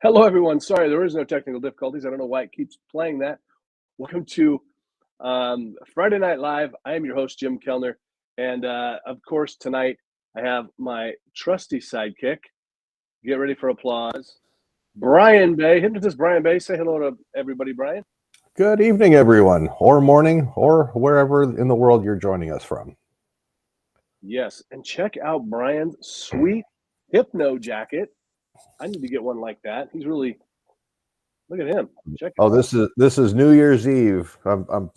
Hello, everyone. Sorry, there is no technical difficulties. I don't know why it keeps playing that. Welcome to Friday Night Live. I am your host, Jim Kellner. And of course, tonight I have my trusty sidekick. Get ready for applause. Brian Bay, Hypnotist Brian Bay. Say hello to everybody, Brian. Good evening, everyone, or morning, or wherever in the world you're joining us from. Yes, and check out Brian's sweet hypno jacket. I need to get one like that. He's really, look at him. Check it out. This is New Year's Eve. I'm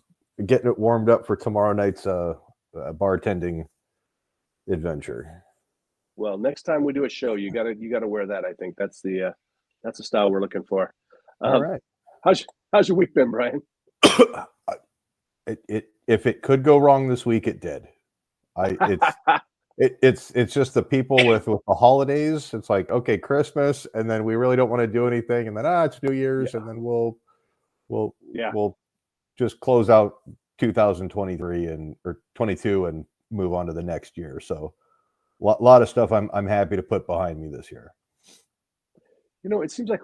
getting it warmed up for tomorrow night's bartending adventure. Well, next time we do a show, you gotta wear that. I think that's the style we're looking for. All right. How's your week been, Brian? If it could go wrong this week, it did. It's just the people with the holidays. It's like, okay, Christmas, and then we really don't want to do anything, and then it's New Year's, and then we'll just close out 2023 or 22 and move on to the next year. So a lot of stuff I'm happy to put behind me this year. You know, it seems like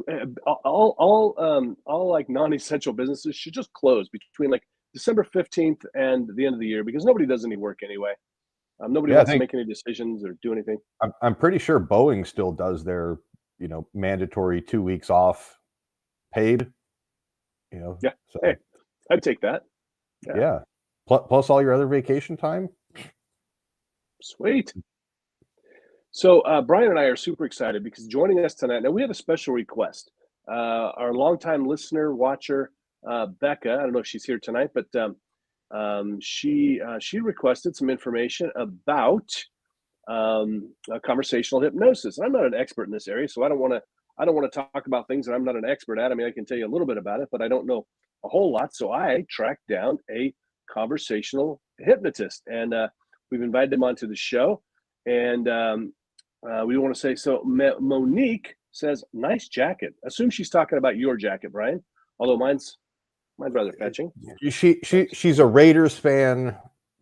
all like non-essential businesses should just close between like December 15th and the end of the year, because nobody does any work anyway. Nobody wants to make any decisions or do anything. I'm pretty sure Boeing still does their, mandatory 2 weeks off paid, Yeah. So hey, I'd take that. Yeah. Plus all your other vacation time. Sweet. So Brian and I are super excited because joining us tonight, now we have a special request. Our longtime listener, watcher, Becca, I don't know if she's here tonight, but she requested some information about conversational hypnosis. And I'm not an expert in this area, so I don't want to talk about things that I'm not an expert at. I mean, I can tell you a little bit about it, but I don't know a whole lot. So I tracked down a conversational hypnotist, and we've invited him onto the show. And we want to say, so Monique says, nice jacket. Assume she's talking about your jacket, Brian, although mine's rather fetching. She's a Raiders fan,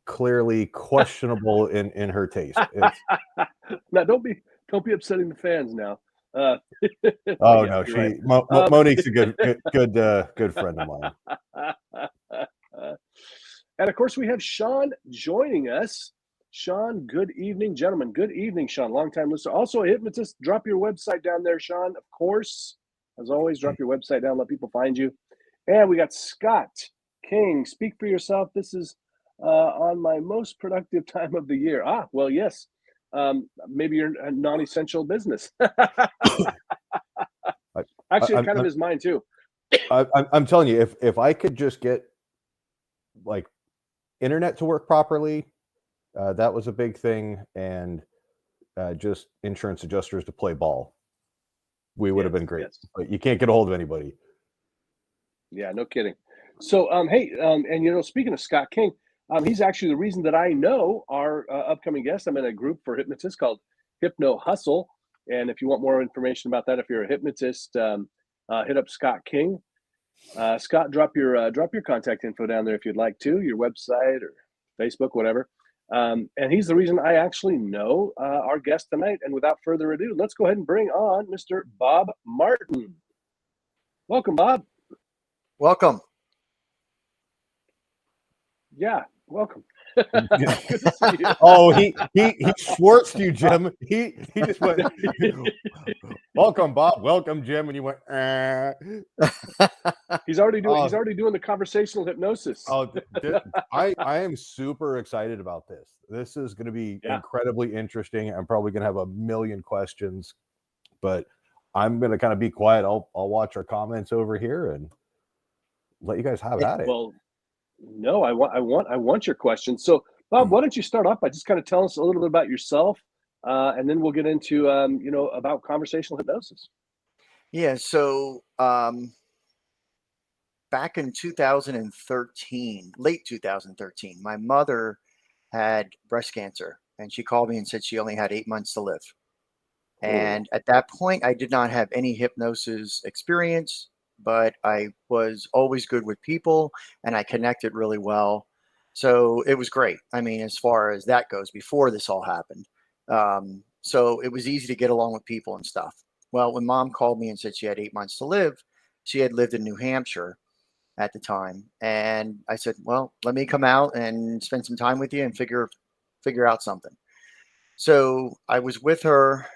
clearly questionable in her taste. Now, don't be upsetting the fans now. No, right. Monique's a good friend of mine. And of course, we have Sean joining us. Sean, good evening, gentlemen. Good evening, Sean, longtime listener. Also a hypnotist. Drop your website down there, Sean. Of course, as always, drop your website down. Let people find you. And we got Scott King. Speak for yourself. This is on my most productive time of the year. Well, yes. Maybe you're a non-essential business. Actually, it kind of is mine too. I'm telling you, if I could just get like internet to work properly, that was a big thing, and just insurance adjusters to play ball, we would have been great. Yes. But you can't get a hold of anybody. Yeah, no kidding. So, hey, and speaking of Scott King, he's actually the reason that I know our upcoming guest. I'm in a group for hypnotists called Hypno Hustle, and if you want more information about that, if you're a hypnotist, hit up Scott King. Scott, drop your contact info down there if you'd like to, your website or Facebook, whatever. And he's the reason I actually know our guest tonight. And without further ado, let's go ahead and bring on Mr. Bob Martin. Welcome, Bob. Welcome. Yeah, welcome. Good to see you. Oh, he schwartzed you, Jim. He just went, welcome, Bob. Welcome, Jim. And you went, He's already doing the conversational hypnosis. I am super excited about this. This is going to be incredibly interesting. I'm probably going to have a million questions, but I'm going to kind of be quiet. I'll watch our comments over here and let you guys have at it. Well, no, I want your questions. So, Bob, why don't you start off by just kind of telling us a little bit about yourself, and then we'll get into about conversational hypnosis. Yeah. So, back in 2013, late 2013, my mother had breast cancer, and she called me and said she only had 8 months to live. And at that point, I did not have any hypnosis experience, but I was always good with people and I connected really well. So it was great. I mean, as far as that goes, before this all happened. So it was easy to get along with people and stuff. Well, when mom called me and said she had 8 months to live, she had lived in New Hampshire at the time. And I said, well, let me come out and spend some time with you and figure out something. So I was with her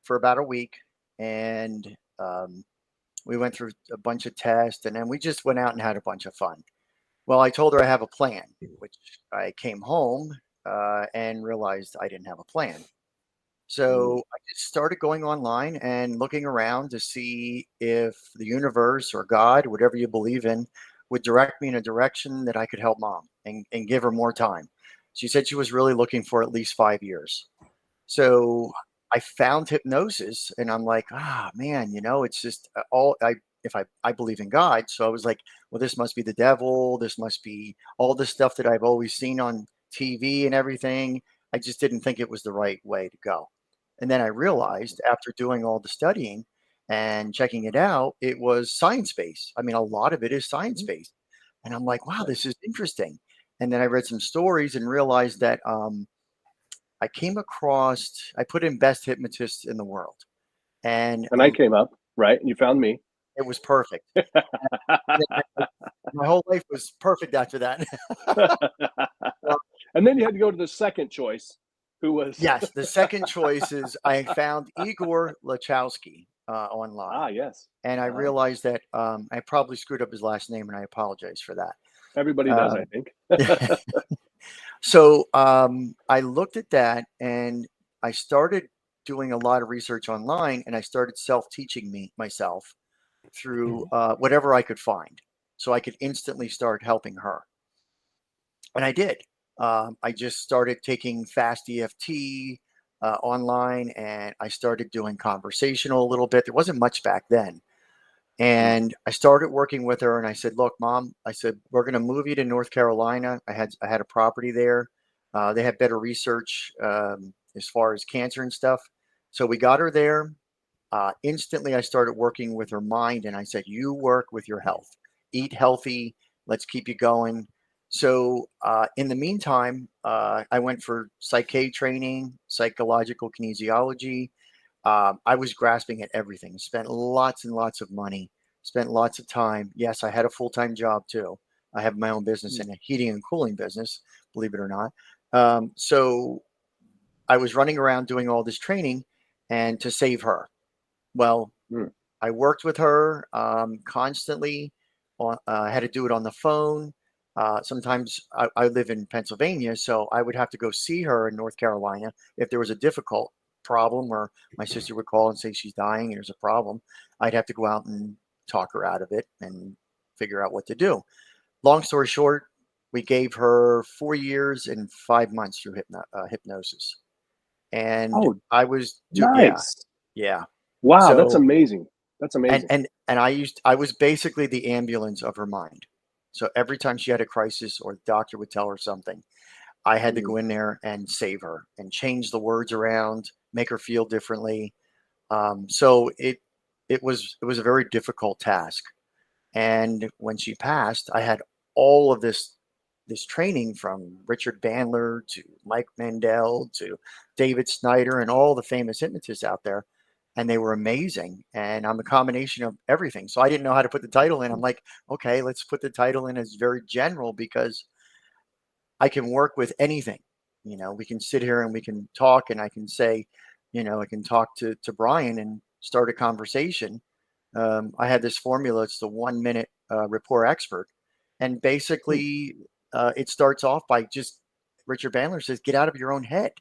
for about a week, and we went through a bunch of tests, and then we just went out and had a bunch of fun. Well, I told her I have a plan, which I came home and realized I didn't have a plan. So I just started going online and looking around to see if the universe or God, whatever you believe in, would direct me in a direction that I could help mom and give her more time. She said she was really looking for at least 5 years. So I found hypnosis, and I'm like, man, it's just I believe in God. So I was like, well, this must be the devil. This must be all the stuff that I've always seen on TV and everything. I just didn't think it was the right way to go. And then I realized after doing all the studying and checking it out, it was science based. I mean, a lot of it is science based. And I'm like, wow, this is interesting. And then I read some stories and realized that I put in best hypnotist in the world. And I came up, right? And you found me. It was perfect. My whole life was perfect after that. And then you had to go to the second choice, who was Yes, the second choice is I found Igor Lachowski online. Yes. And I realized that I probably screwed up his last name, and I apologize for that. Everybody does, I think. So I looked at that, and I started doing a lot of research online, and I started self-teaching myself through whatever I could find, so I could instantly start helping her. And I did. I just started taking fast EFT online, and I started doing conversational a little bit. There wasn't much back then. And I started working with her, and I said, look, mom, I said, we're going to move you to North Carolina. I had a property there. They have better research as far as cancer and stuff. So we got her there. Instantly, I started working with her mind, and I said, you work with your health, eat healthy. Let's keep you going. So in the meantime, I went for psyche training, psychological kinesiology. I was grasping at everything, spent lots and lots of money, spent lots of time. Yes, I had a full-time job too. I have my own business and a heating and cooling business, believe it or not. So I was running around doing all this training and to save her. Well, I worked with her constantly. I had to do it on the phone. Sometimes I live in Pennsylvania, so I would have to go see her in North Carolina if there was a difficult problem, or my sister would call and say she's dying and there's a problem. I'd have to go out and talk her out of it and figure out what to do. Long story short, we gave her 4 years and 5 months through hypnosis. And I was nice. Yeah. Wow, that's amazing. That's amazing. And I was basically the ambulance of her mind. So every time she had a crisis or the doctor would tell her something, I had to go in there and save her and change the words around, make her feel differently. So it was a very difficult task. And when she passed, I had all of this training from Richard Bandler to Mike Mandel to David Snyder and all the famous hypnotists out there. And they were amazing. And I'm a combination of everything. So I didn't know how to put the title in. I'm like, okay, let's put the title in as very general, because I can work with anything. We can sit here and we can talk, and I can say, I can talk to Brian and start a conversation. I had this formula. It's the 1 minute rapport expert. And basically it starts off by just, Richard Bandler says, get out of your own head.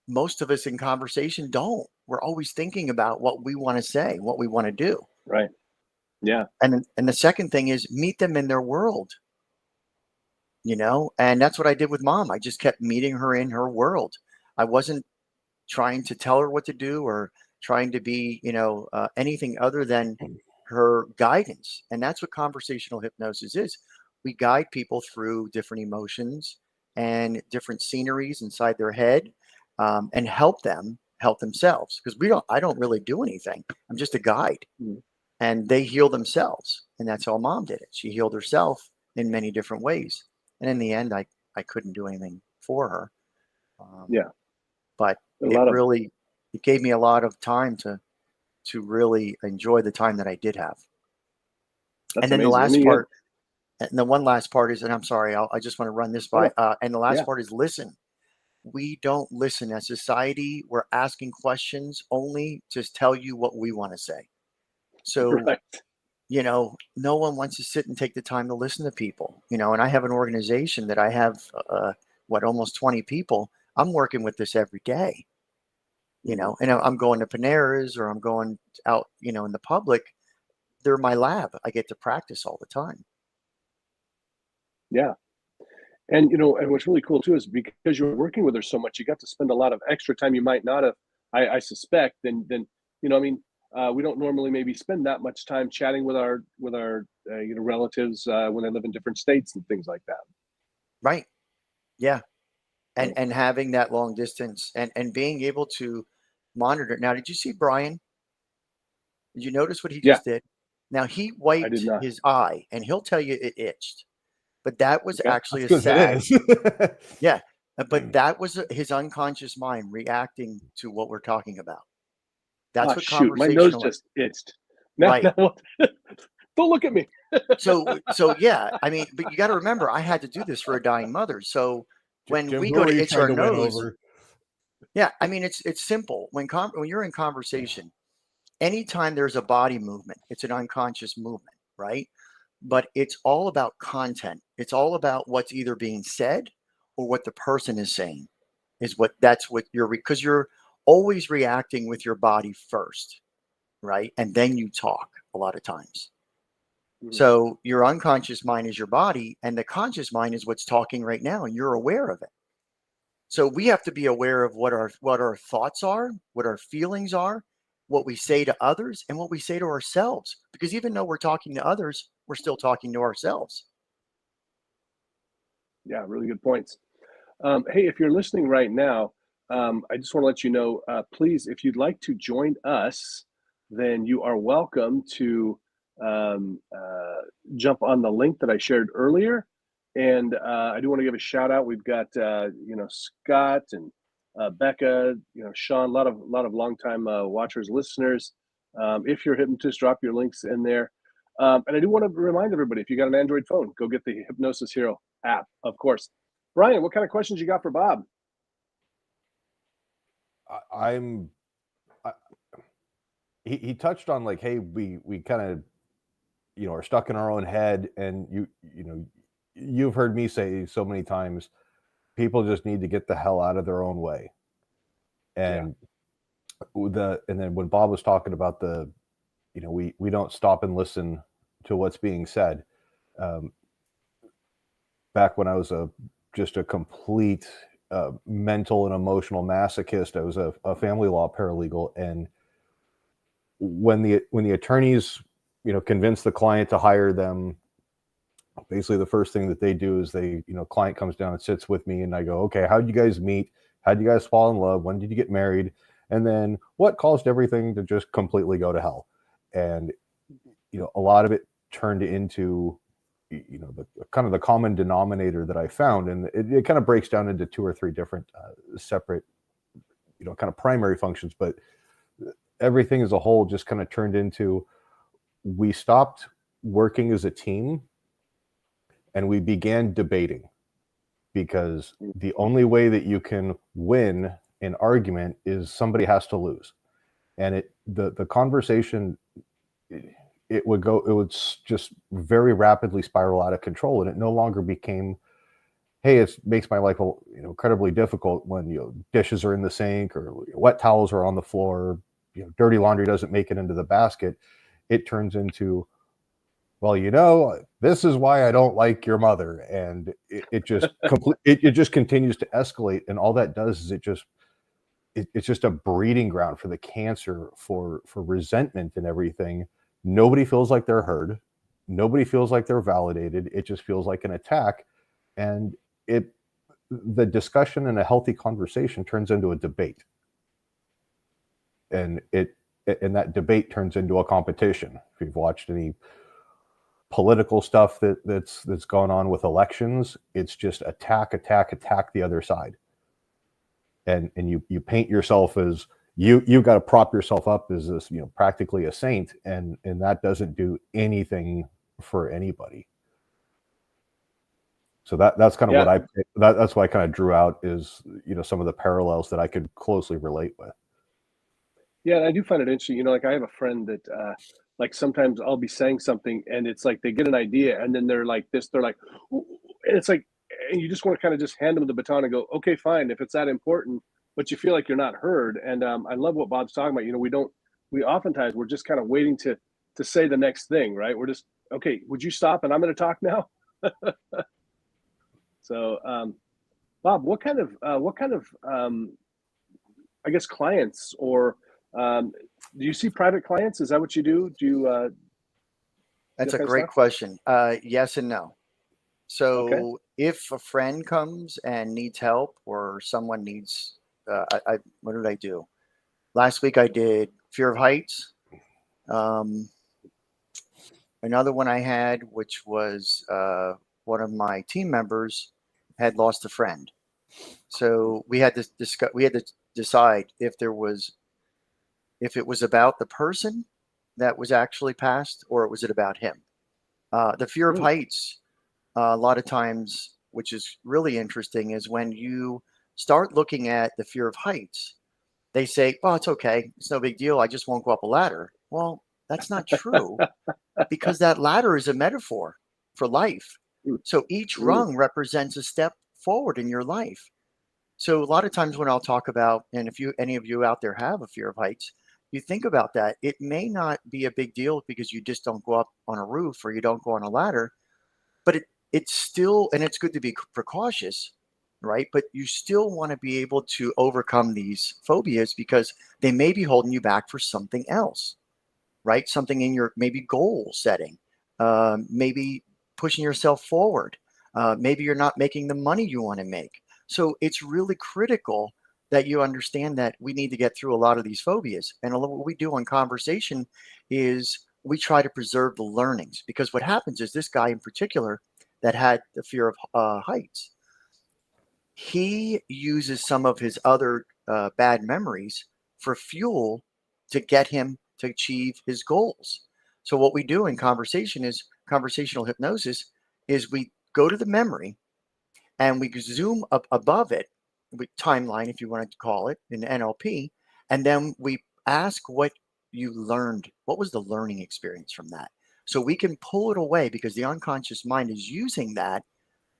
Most of us in conversation don't. We're always thinking about what we want to say, what we want to do. Right. Yeah. And the second thing is meet them in their world. And that's what I did with mom. I just kept meeting her in her world. I wasn't trying to tell her what to do or trying to be, anything other than her guidance. And that's what conversational hypnosis is. We guide people through different emotions and different sceneries inside their head, and help them help themselves. Because I don't really do anything. I'm just a guide. And they heal themselves. And that's how mom did it. She healed herself in many different ways. And in the end, I couldn't do anything for her. But it gave me a lot of time to really enjoy the time that I did have. That's and then amazing. the last part, and the one last part is, and I'm sorry, I just want to run this by, and the last part is listen. We don't listen as society. We're asking questions only to tell you what we want to say. So, you know, no one wants to sit and take the time to listen to people, you know, and I have an organization that I have, almost 20 people. I'm working with this every day, you know, and I'm going to Panera's or I'm going out, you know, in the public. They're my lab. I get to practice all the time. Yeah. And, you know, and what's really cool too is because you're working with her so much, you got to spend a lot of extra time you might not have, I suspect, then, you know, I mean, we don't normally maybe spend that much time chatting with our you know, relatives when they live in different states and things like that. Right. Yeah. And having that long distance and being able to monitor. Now, did you see Brian? Did you notice what he just did? Now he wiped his eye, and he'll tell you it itched, but that was actually a sag. Yeah, but that was his unconscious mind reacting to what we're talking about. That's what my nose just itched. Right. Don't look at me. so yeah, I mean, but you got to remember, I had to do this for a dying mother. So when we go to itch our nose, yeah, I mean, it's simple. When you're in conversation, anytime there's a body movement, it's an unconscious movement, right? But it's all about content. It's all about what's either being said or what the person is saying because you're always reacting with your body first, right? And then you talk a lot of times. So your unconscious mind is your body, and the conscious mind is what's talking right now, and you're aware of it. So we have to be aware of what our thoughts are, what our feelings are, what we say to others, and what we say to ourselves. Because even though we're talking to others, we're still talking to ourselves. Yeah, really good points. Hey, if you're listening right now, I just want to let you know, please, if you'd like to join us, then you are welcome to jump on the link that I shared earlier. And I do want to give a shout out. We've got, you know, Scott and Becca, you know, Sean, a lot of longtime watchers, listeners. If you're a hypnotist, drop your links in there. And I do want to remind everybody, if you got an Android phone, go get the Hypnosis Hero app, of course. Brian, what kind of questions you got for Bob? He touched on like, hey, we kind of, you know, are stuck in our own head, and you know, you've heard me say so many times, people just need to get the hell out of their own way. And and then when Bob was talking about the, you know, we don't stop and listen to what's being said. Back when I was just a complete mental and emotional masochist, I was a family law paralegal, and when the attorneys, you know, convince the client to hire them, basically the first thing that they do is client comes down and sits with me, and I go, okay, how'd you guys meet? How'd you guys fall in love? When did you get married? And then what caused everything to just completely go to hell? And, you know, a lot of it turned into, you know, the kind of the common denominator that I found. And it kind of breaks down into 2 or 3 different separate, you know, kind of primary functions, but everything as a whole just kind of turned into, we stopped working as a team and we began debating, because the only way that you can win an argument is somebody has to lose. And the conversation, it would just very rapidly spiral out of control, and it no longer became, hey, it makes my life, you know, incredibly difficult when, you know, dishes are in the sink or wet towels are on the floor, you know, dirty laundry doesn't make it into the basket. It turns into, well, you know, this is why I don't like your mother, and it just it just continues to escalate, and all that does is it's just a breeding ground for the cancer, for resentment and everything. Nobody feels like they're heard. Nobody feels like they're validated. It just feels like an attack, and the discussion in a healthy conversation turns into a debate, and that debate turns into a competition. If you've watched any political stuff that's gone on with elections, it's just attack the other side, and you paint yourself as you've got to prop yourself up as this, practically a saint, and that doesn't do anything for anybody. So that's kind of what that's why I kind of drew out is, some of the parallels that I could closely relate with. Yeah, and I do find it interesting. Like I have a friend that like sometimes I'll be saying something and it's like they get an idea and then they're like this, they're like, "Ooh," and it's like, and you just want to kind of just hand them the baton and go, okay, fine, if it's that important, but you feel like you're not heard. And I love what Bob's talking about. We oftentimes we're just kind of waiting to say the next thing, right? We're just, okay, would you stop and I'm going to talk now? So, Bob, what kind of I guess clients or do you see private clients? Is that what you do? Do you? That's a great question. Yes and no. So if a friend comes and needs help or someone needs, what did I do? Last week I did fear of heights. Another one I had, which was one of my team members had lost a friend. So we had to decide if it was about the person that was actually passed or was it about him. The fear of heights, a lot of times, which is really interesting, is when you start looking at the fear of heights, they say, "Oh, it's okay. It's no big deal. I just won't go up a ladder." Well, that's not true because that ladder is a metaphor for life. So each rung represents a step forward in your life. So a lot of times when I'll talk about, and if any of you out there have a fear of heights, you think about that. It may not be a big deal because you just don't go up on a roof or you don't go on a ladder, but it's still, and it's good to be precautious, right? But you still want to be able to overcome these phobias because they may be holding you back for something else, right? Something in your maybe goal setting, maybe pushing yourself forward. Maybe you're not making the money you want to make. So it's really critical that you understand that we need to get through a lot of these phobias. And a lot of what we do on Conversation is we try to preserve the learnings, because what happens is this guy in particular that had the fear of heights, he uses some of his other bad memories for fuel to get him to achieve his goals. So what we do in conversational hypnosis is we go to the memory and we zoom up above it, with timeline, if you wanted to call it, in NLP, and then we ask what you learned. What was the learning experience from that? So we can pull it away because the unconscious mind is using that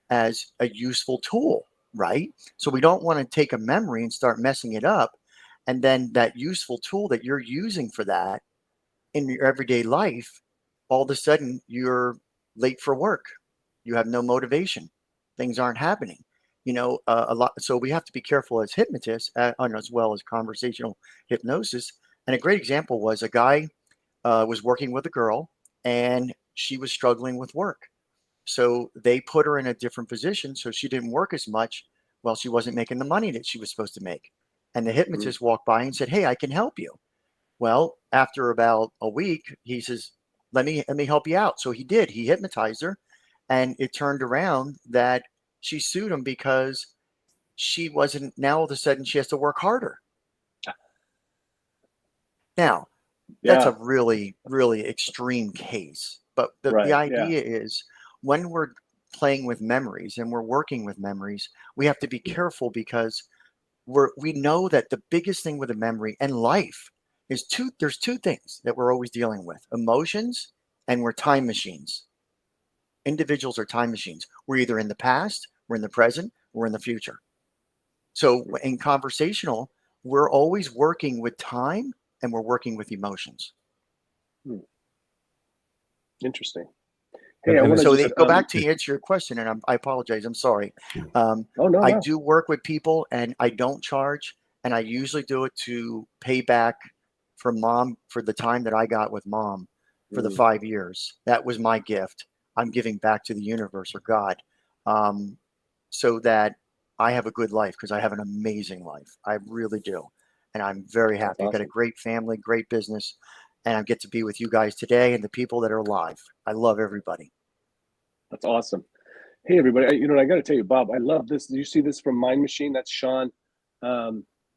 as a useful tool, right? So we don't want to take a memory and start messing it up. And then that useful tool that you're using for that in your everyday life, all of a sudden you're late for work. You have no motivation. Things aren't happening. A lot. So we have to be careful as hypnotists, as well as conversational hypnosis. And a great example was a guy was working with a girl and she was struggling with work. So they put her in a different position so she didn't work as much. Well, she wasn't making the money that she was supposed to make. And the hypnotist walked by and said, "Hey, I can help you." Well, after about a week, he says, let me help you out. So he did. He hypnotized her, and it turned around that she sued him because she wasn't. Now all of a sudden she has to work harder. Now, that's a really, really extreme case. But the idea is when we're playing with memories and we're working with memories, we have to be careful because we know that the biggest thing with a memory and life is there's two things that we're always dealing with: emotions, and we're time machines. Individuals are time machines. We're either in the past, we're in the present, we're in the future. So in conversational, we're always working with time and we're working with emotions. Interesting. Hey, go back to answer your question, and I apologize. I'm sorry. I do work with people, and I don't charge, and I usually do it to pay back for mom for the time that I got with mom for the 5 years. That was my gift. I'm giving back to the universe or God, so that I have a good life, because I have an amazing life. I really do, and I'm very happy. Awesome. I've got a great family, great business. And I get to be with you guys today and the people that are alive. I love everybody. That's awesome. Hey, everybody. I got to tell you, Bob, I love this. Do you see this from Mind Machine? That's Sean.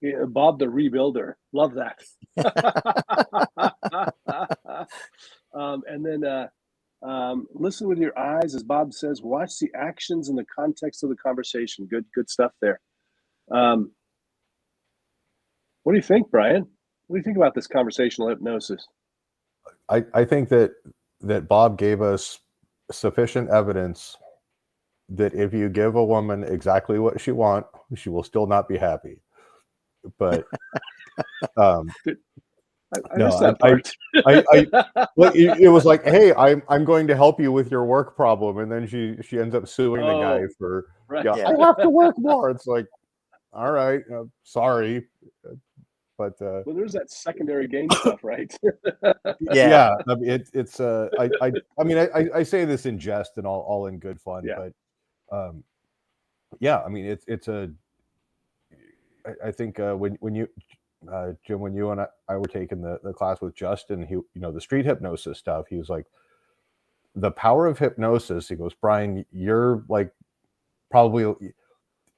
Yeah, Bob the Rebuilder. Love that. And then listen with your eyes, as Bob says. Watch the actions in the context of the conversation. Good stuff there. What do you think, Brian? What do you think about this conversational hypnosis? I think that Bob gave us sufficient evidence that if you give a woman exactly what she wants, she will still not be happy. But I no, missed that part. well, it was like, hey, I'm going to help you with your work problem, and then she ends up suing the guy for, right. yeah, I have to work more. It's like, all right, sorry, but well, there's that secondary gain stuff, right? yeah. I mean, I mean, I say this in jest and all in good fun, Yeah. but yeah, I mean, I think when you Jim, when you and I were taking the class with Justin, he, the street hypnosis stuff, he was like, the power of hypnosis. He goes, Brian, you're like probably,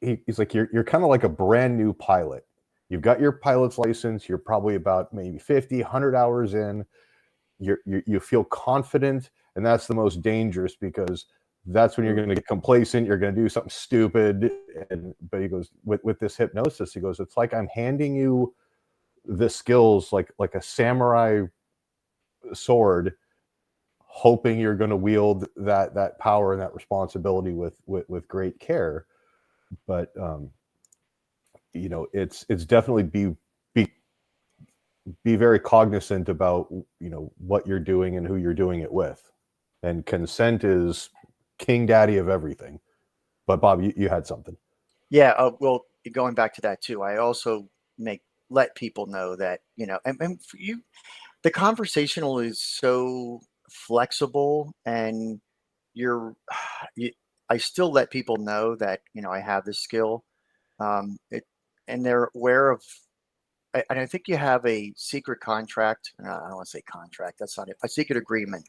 he's like, you're kind of like a brand new pilot. You've got your pilot's license. You're probably about maybe 50, 100 hours in. You feel confident, and that's the most dangerous, because that's when you're going to get complacent. You're going to do something stupid. But he goes, with this hypnosis, he goes, it's like I'm handing you the skills like a samurai sword, hoping you're going to wield that power and that responsibility with great care. But it's definitely be very cognizant about what you're doing and who you're doing it with. And consent is king daddy of everything. But Bob, you had something. Yeah, well, going back to that too, I also let people know that, and for you, the conversational is so flexible, and I still let people know that, I have this skill, and they're aware of, and I think you have a secret contract. I don't want to say contract. That's not it. A secret agreement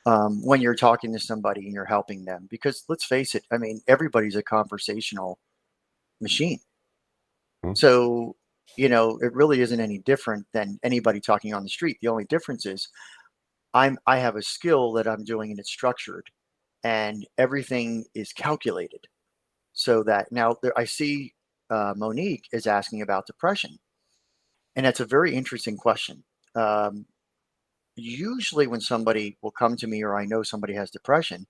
when you're talking to somebody and you're helping them, because let's face it. I mean, everybody's a conversational machine. Hmm. So, it really isn't any different than anybody talking on the street. The only difference is I have a skill that I'm doing, and it's structured, and everything is calculated. So that now I see Monique is asking about depression, and that's a very interesting question. Usually when somebody will come to me, or I know somebody has depression,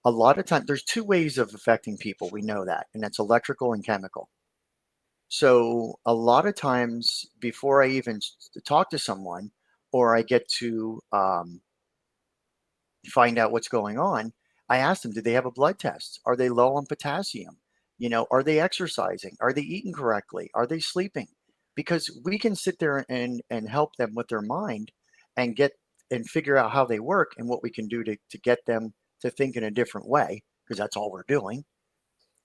a lot of times there's two ways of affecting people. We know that, and that's electrical and chemical. So a lot of times before I even talk to someone, or I get to find out what's going on, I ask them, do they have a blood test? Are they low on potassium? Are they exercising? Are they eating correctly? Are they sleeping? Because we can sit there and help them with their mind and figure out how they work and what we can do to get them to think in a different way, because that's all we're doing.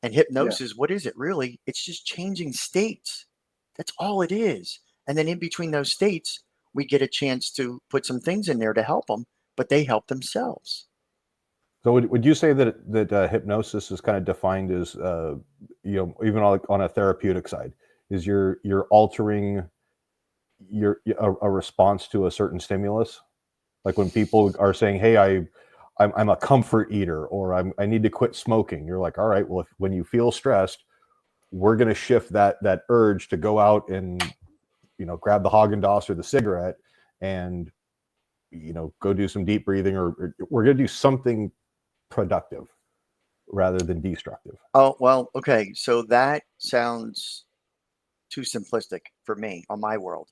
And hypnosis, what is it really? It's just changing states. That's all it is. And then in between those states, we get a chance to put some things in there to help them, but they help themselves. So would you say that hypnosis is kind of defined as, even on a therapeutic side, is you're altering a response to a certain stimulus? Like when people are saying, hey, I'm a comfort eater, or I need to quit smoking. You're like, all right, well, when you feel stressed, we're going to shift that urge to go out and, grab the Haagen-Dazs or the cigarette and, go do some deep breathing, or we're going to do something productive rather than destructive. Oh, well, okay. So that sounds too simplistic for me on my world.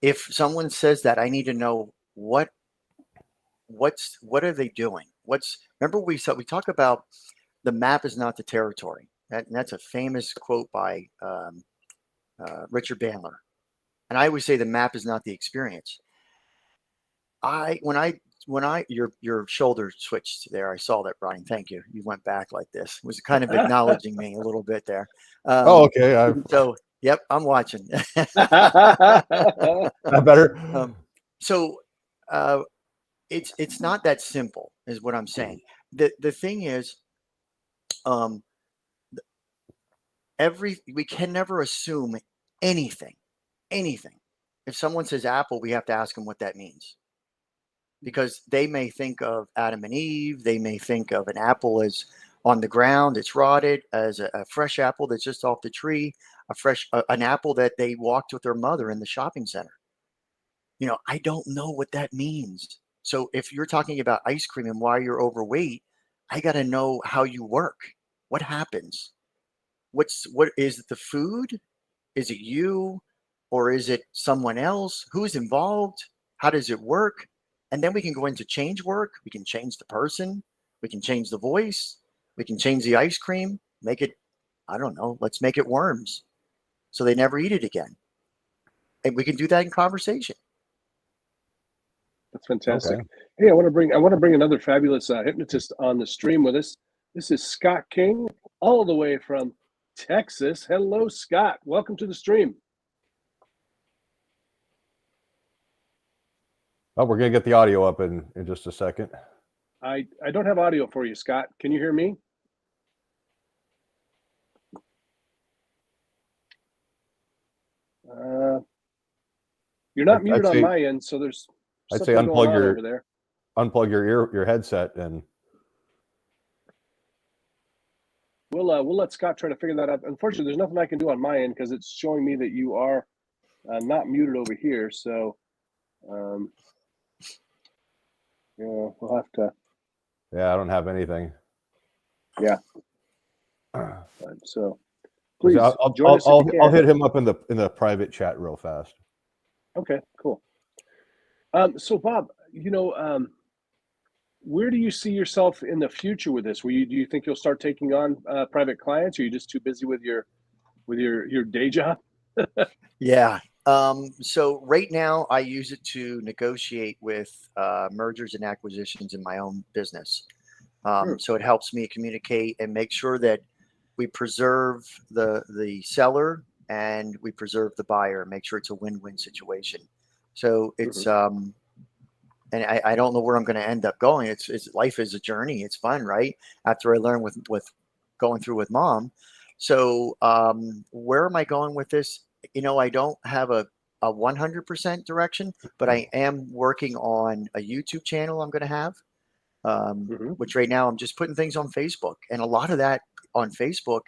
If someone says that, I need to know what are they doing? Remember we talk about the map is not the territory. That's a famous quote by Richard Bandler. And I always say the map is not the experience. Your shoulder switched there. I saw that, Brian. Thank you. You went back like this. It was kind of acknowledging me a little bit there. Okay. So, yep, I'm watching. That better. It's not that simple, is what I'm saying. The thing is, we can never assume anything. If someone says apple, we have to ask them what that means, because they may think of Adam and Eve. They may think of an apple as on the ground, it's rotted, as a fresh apple that's just off the tree, an apple that they walked with their mother in the shopping center. I don't know what that means. So if you're talking about ice cream and why you're overweight, I got to know how you work. What happens? What is it, the food? Is it you? Or is it someone else? Who's involved? How does it work? And then we can go into change work. We can change the person. We can change the voice. We can change the ice cream. Make it, I don't know, let's make it worms so they never eat it again. And we can do that in conversation. That's fantastic. Okay. Hey, I want to bring another fabulous hypnotist on the stream with us. This is Scott King, all the way from Texas. Hello, Scott. Welcome to the stream. Oh, we're gonna get the audio up in just a second. I don't have audio for you, Scott. Can you hear me? You're not muted on my end, so there's I'd say something going on over there. Unplug your headset, and we'll let Scott try to figure that out. Unfortunately, there's nothing I can do on my end because it's showing me that you are not muted over here. So, yeah, we'll have to. Yeah, I don't have anything. Yeah. So, please I'll hit him up in the private chat real fast. Okay, cool. So Bob, where do you see yourself in the future with this? Do you think you'll start taking on private clients, or are you just too busy with your day job? Yeah. So right now I use it to negotiate with mergers and acquisitions in my own business. So it helps me communicate and make sure that we preserve the seller and we preserve the buyer, make sure it's a win-win situation. So it's, and I don't know where I'm going to end up going. It's life is a journey. It's fun, right? After I learned with going through with mom. So where am I going with this? I don't have a 100% direction, but I am working on a YouTube channel I'm going to have, which right now I'm just putting things on Facebook. And a lot of that on Facebook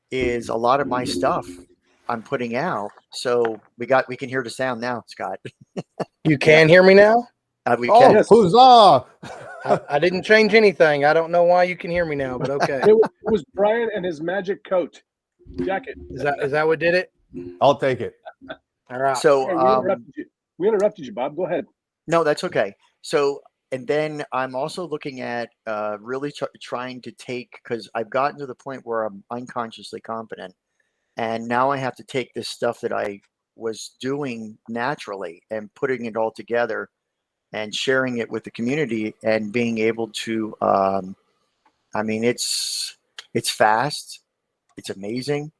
is a lot of my stuff I'm putting out. So we can hear the sound now, Scott. You can hear me now? We can. Yes. Huzzah! I didn't change anything. I don't know why you can hear me now, but okay. It was Brian and his magic coat jacket. Is that what did it? I'll take it. All right. So we interrupted you, Bob. Go ahead. No, that's okay. So, and then I'm also looking at really trying to take, because I've gotten to the point where I'm unconsciously competent, and now I have to take this stuff that I was doing naturally and putting it all together and sharing it with the community and being able to, it's fast, it's amazing,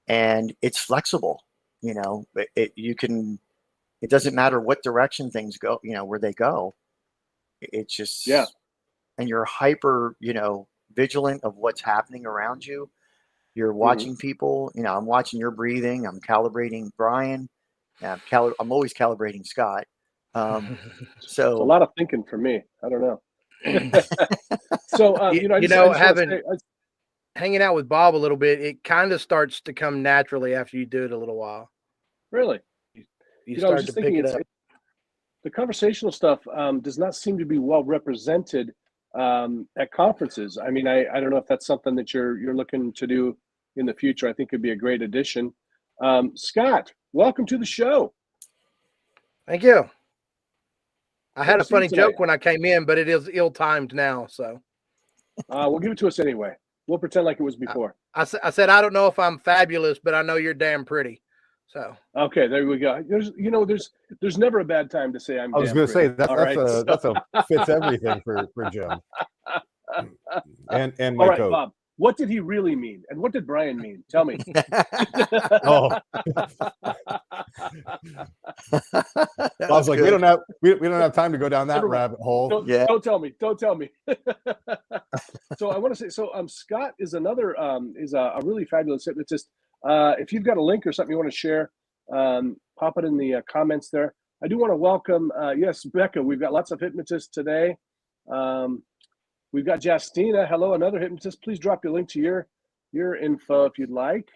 and it's flexible. It doesn't matter what direction things go, where they go. It's just, yeah. And you're hyper, vigilant of what's happening around you. You're watching people, I'm watching your breathing. I'm calibrating Brian. I'm always calibrating Scott. So it's a lot of thinking for me. I don't know. So, hanging out with Bob a little bit, it kind of starts to come naturally after you do it a little while. Really? You start to pick it up. The conversational stuff does not seem to be well represented at conferences. I mean, I don't know if that's something that you're looking to do in the future. I think it'd be a great addition. Scott, welcome to the show. Thank you. I had a funny joke when I came in, but it is ill-timed now. So well, give it to us anyway. We'll pretend like it was before. I said, I don't know if I'm fabulous, but I know you're damn pretty. So okay, there we go. There's never a bad time to say I'm. I was going to say that's right? fits everything for Jim. And my all right, coat. Bob. What did he really mean? And what did Brian mean? Tell me. Oh. I was like, good. we don't have time to go down that rabbit hole. Don't tell me. Don't tell me. So I want to say, Scott is another is a really fabulous hypnotist. If you've got a link or something you want to share, pop it in the comments there. I do want to welcome, yes, Becca, we've got lots of hypnotists today. We've got Justina. Hello, another hypnotist. Please drop your link to your info if you'd like.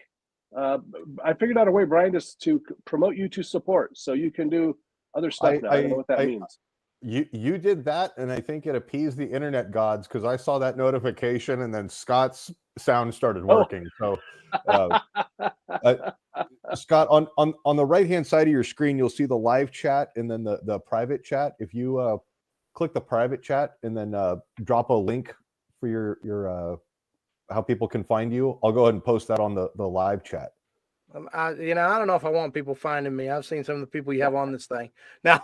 I figured out a way, Brian, just to promote you to support, so you can do other stuff now. I don't know what that means. You did that, and I think it appeased the internet gods, because I saw that notification, and then Scott's sound started working. So, Scott, on the right hand side of your screen, you'll see the live chat and then the private chat. If you click the private chat and then drop a link for your how people can find you, I'll go ahead and post that on the live chat. I don't know if I want people finding me. I've seen some of the people you have on this thing now.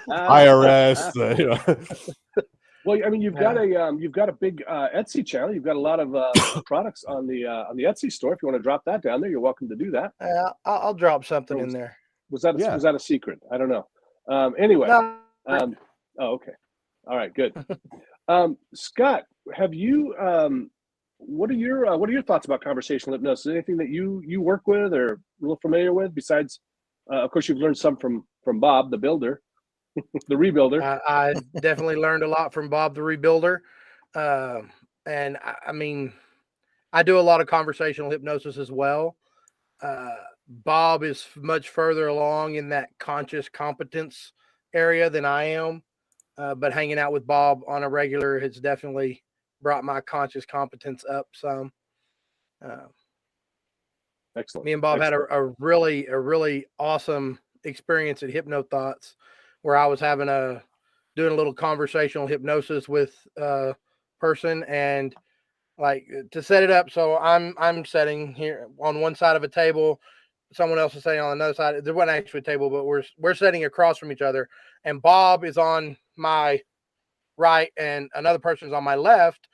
IRS. Well, I mean, you've got a big Etsy channel. You've got a lot of products on the Etsy store. If you want to drop that down there, you're welcome to do that. I'll drop something in there. Was that a secret? I don't know. Anyway. No. Oh, okay. All right. Good. Scott, have you? What are your thoughts about conversational hypnosis? Anything that you work with or a little familiar with? Besides, of course, you've learned some from Bob, the builder, the rebuilder. I definitely learned a lot from Bob, the rebuilder. And I mean, I do a lot of conversational hypnosis as well. Bob is much further along in that conscious competence area than I am. But hanging out with Bob on a regular has definitely brought my conscious competence up some. Excellent. Me and Bob had a really awesome experience at Hypno Thoughts, where I was doing a little conversational hypnosis with a person, and like to set it up. So I'm sitting here on one side of a table, someone else is sitting on another side. There wasn't actually a table, but we're sitting across from each other, and Bob is on my right and another person's on my left,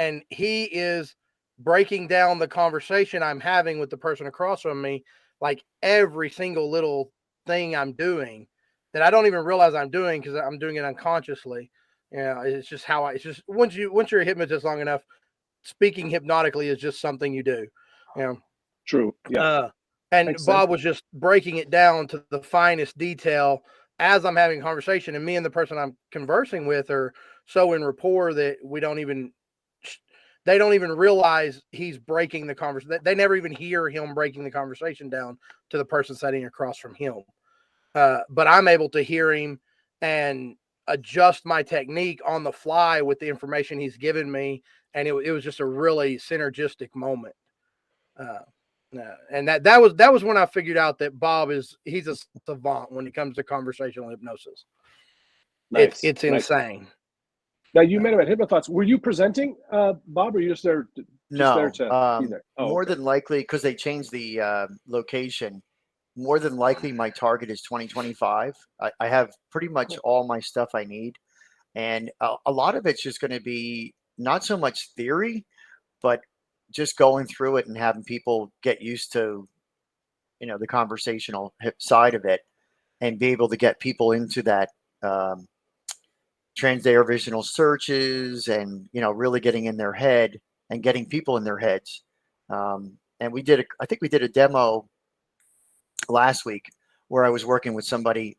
and he is breaking down the conversation I'm having with the person across from me, like every single little thing I'm doing that I don't even realize I'm doing, because I'm doing it unconsciously. It's just once you're a hypnotist long enough, speaking hypnotically is just something you do. True. Yeah. And Makes Bob sense. was just breaking it down to the finest detail as I'm having a conversation, and me and the person I'm conversing with are so in rapport that they don't even realize he's breaking the conversation. They never even hear him breaking the conversation down to the person sitting across from him. But I'm able to hear him and adjust my technique on the fly with the information he's given me. And it was just a really synergistic moment. And that was when I figured out that Bob he's a savant when it comes to conversational hypnosis. Nice. It's insane. Now, you met him at Hypnothoughts. Were you presenting, Bob, or were you just there? No, Be there? More than likely, because they changed the location. More than likely, my target is 2025. I have pretty much all my stuff I need, and a lot of it's just going to be not so much theory, but just going through it and having people get used to, the conversational side of it, and be able to get people into that transdivisional searches, and really getting in their head and getting people in their heads. And I think we did a demo last week where I was working with somebody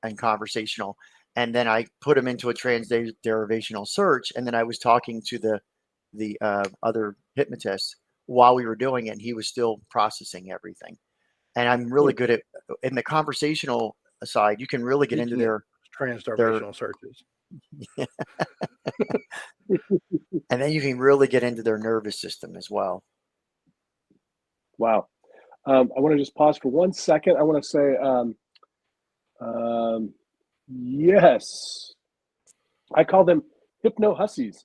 in conversational, and then I put them into a transderivational search, and then I was talking to the other hypnotist while we were doing it, and he was still processing everything. And I'm really good at, in the conversational side, you can really get into their transderivational searches. And then you can really get into their nervous system as well. Wow. I want to just pause for 1 second. I want to say, yes, I call them hypno hussies.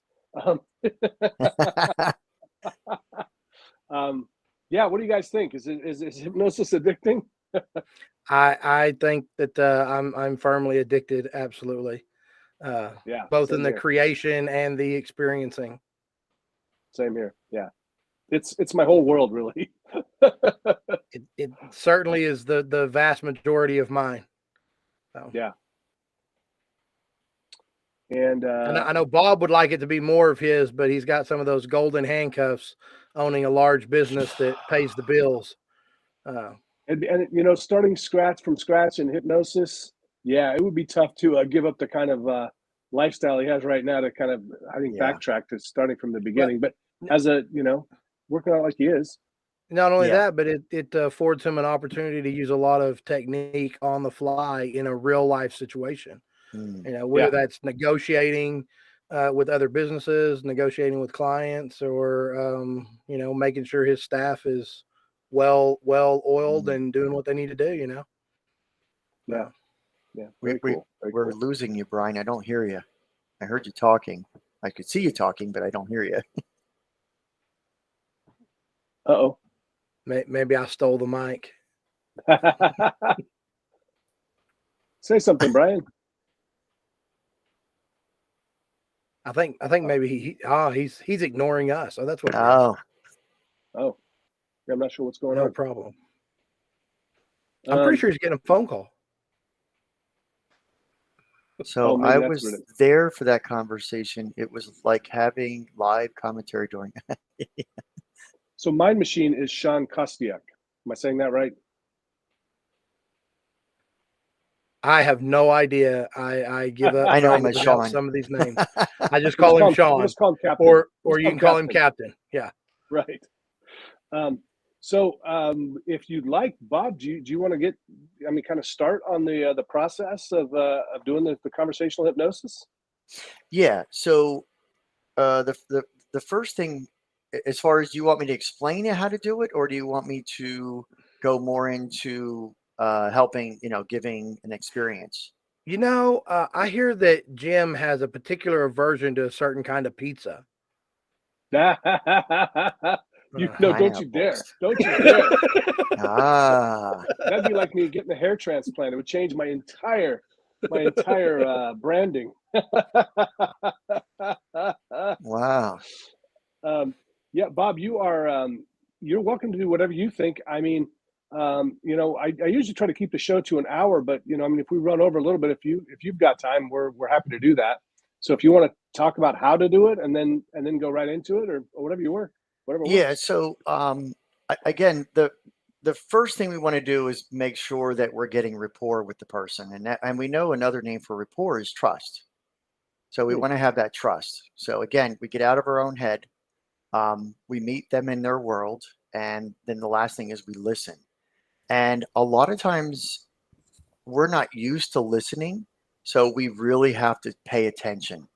Yeah. What do you guys think? Is hypnosis addicting? I think that I'm firmly addicted. Absolutely. Yeah. Both in the creation and the experiencing. Same here. Yeah. It's my whole world, really. It certainly is the vast majority of mine. So. Yeah. And I know Bob would like it to be more of his, but he's got some of those golden handcuffs owning a large business that pays the bills. And you know, starting from scratch in hypnosis, yeah, it would be tough to give up the kind of lifestyle he has right now to kind of, I think, backtrack to starting from the beginning. But as a, you know, working out like he is. Not only that, but it affords him an opportunity to use a lot of technique on the fly in a real life situation. You know, whether that's negotiating with other businesses, negotiating with clients, or you know, making sure his staff is well oiled and doing what they need to do. You know. Yeah. We're cool. losing you, Brian. I don't hear you. I heard you talking. I could see you talking, but I don't hear you. Uh-oh. Maybe I stole the mic. Say something, Brian. I think maybe he's ignoring us. So that's what. Oh. Yeah, I'm not sure what's going on. on. No problem. I'm pretty sure he's getting a phone call. So I was there for that conversation. It was like having live commentary during. So Mind Machine is Sean Kostiak. Am I saying that right? I have no idea. I give up. I know him as Sean. Some of these names. I just call him Sean. Just call him Captain. Or you can call him Captain. Yeah. Right. So if you'd like, Bob, do you want to get, kind of start on the process of doing the conversational hypnosis? Yeah. So the first thing, as far as, do you want me to explain how to do it, or do you want me to go more into helping, giving an experience? I hear that Jim has a particular aversion to a certain kind of pizza. Don't you dare. Don't you dare. That'd be like me getting a hair transplant. It would change my entire branding. Wow. Yeah, Bob, you're welcome to do whatever you think. I usually try to keep the show to an hour, but if we run over a little bit, if you've got time, we're happy to do that. So if you want to talk about how to do it and then go right into it, or whatever you work. Whatever yeah. works. So again, the first thing we want to do is make sure that we're getting rapport with the person, and we know another name for rapport is trust. So we want to have that trust. So again, we get out of our own head. We meet them in their world, and then the last thing is we listen. And a lot of times we're not used to listening, so we really have to pay attention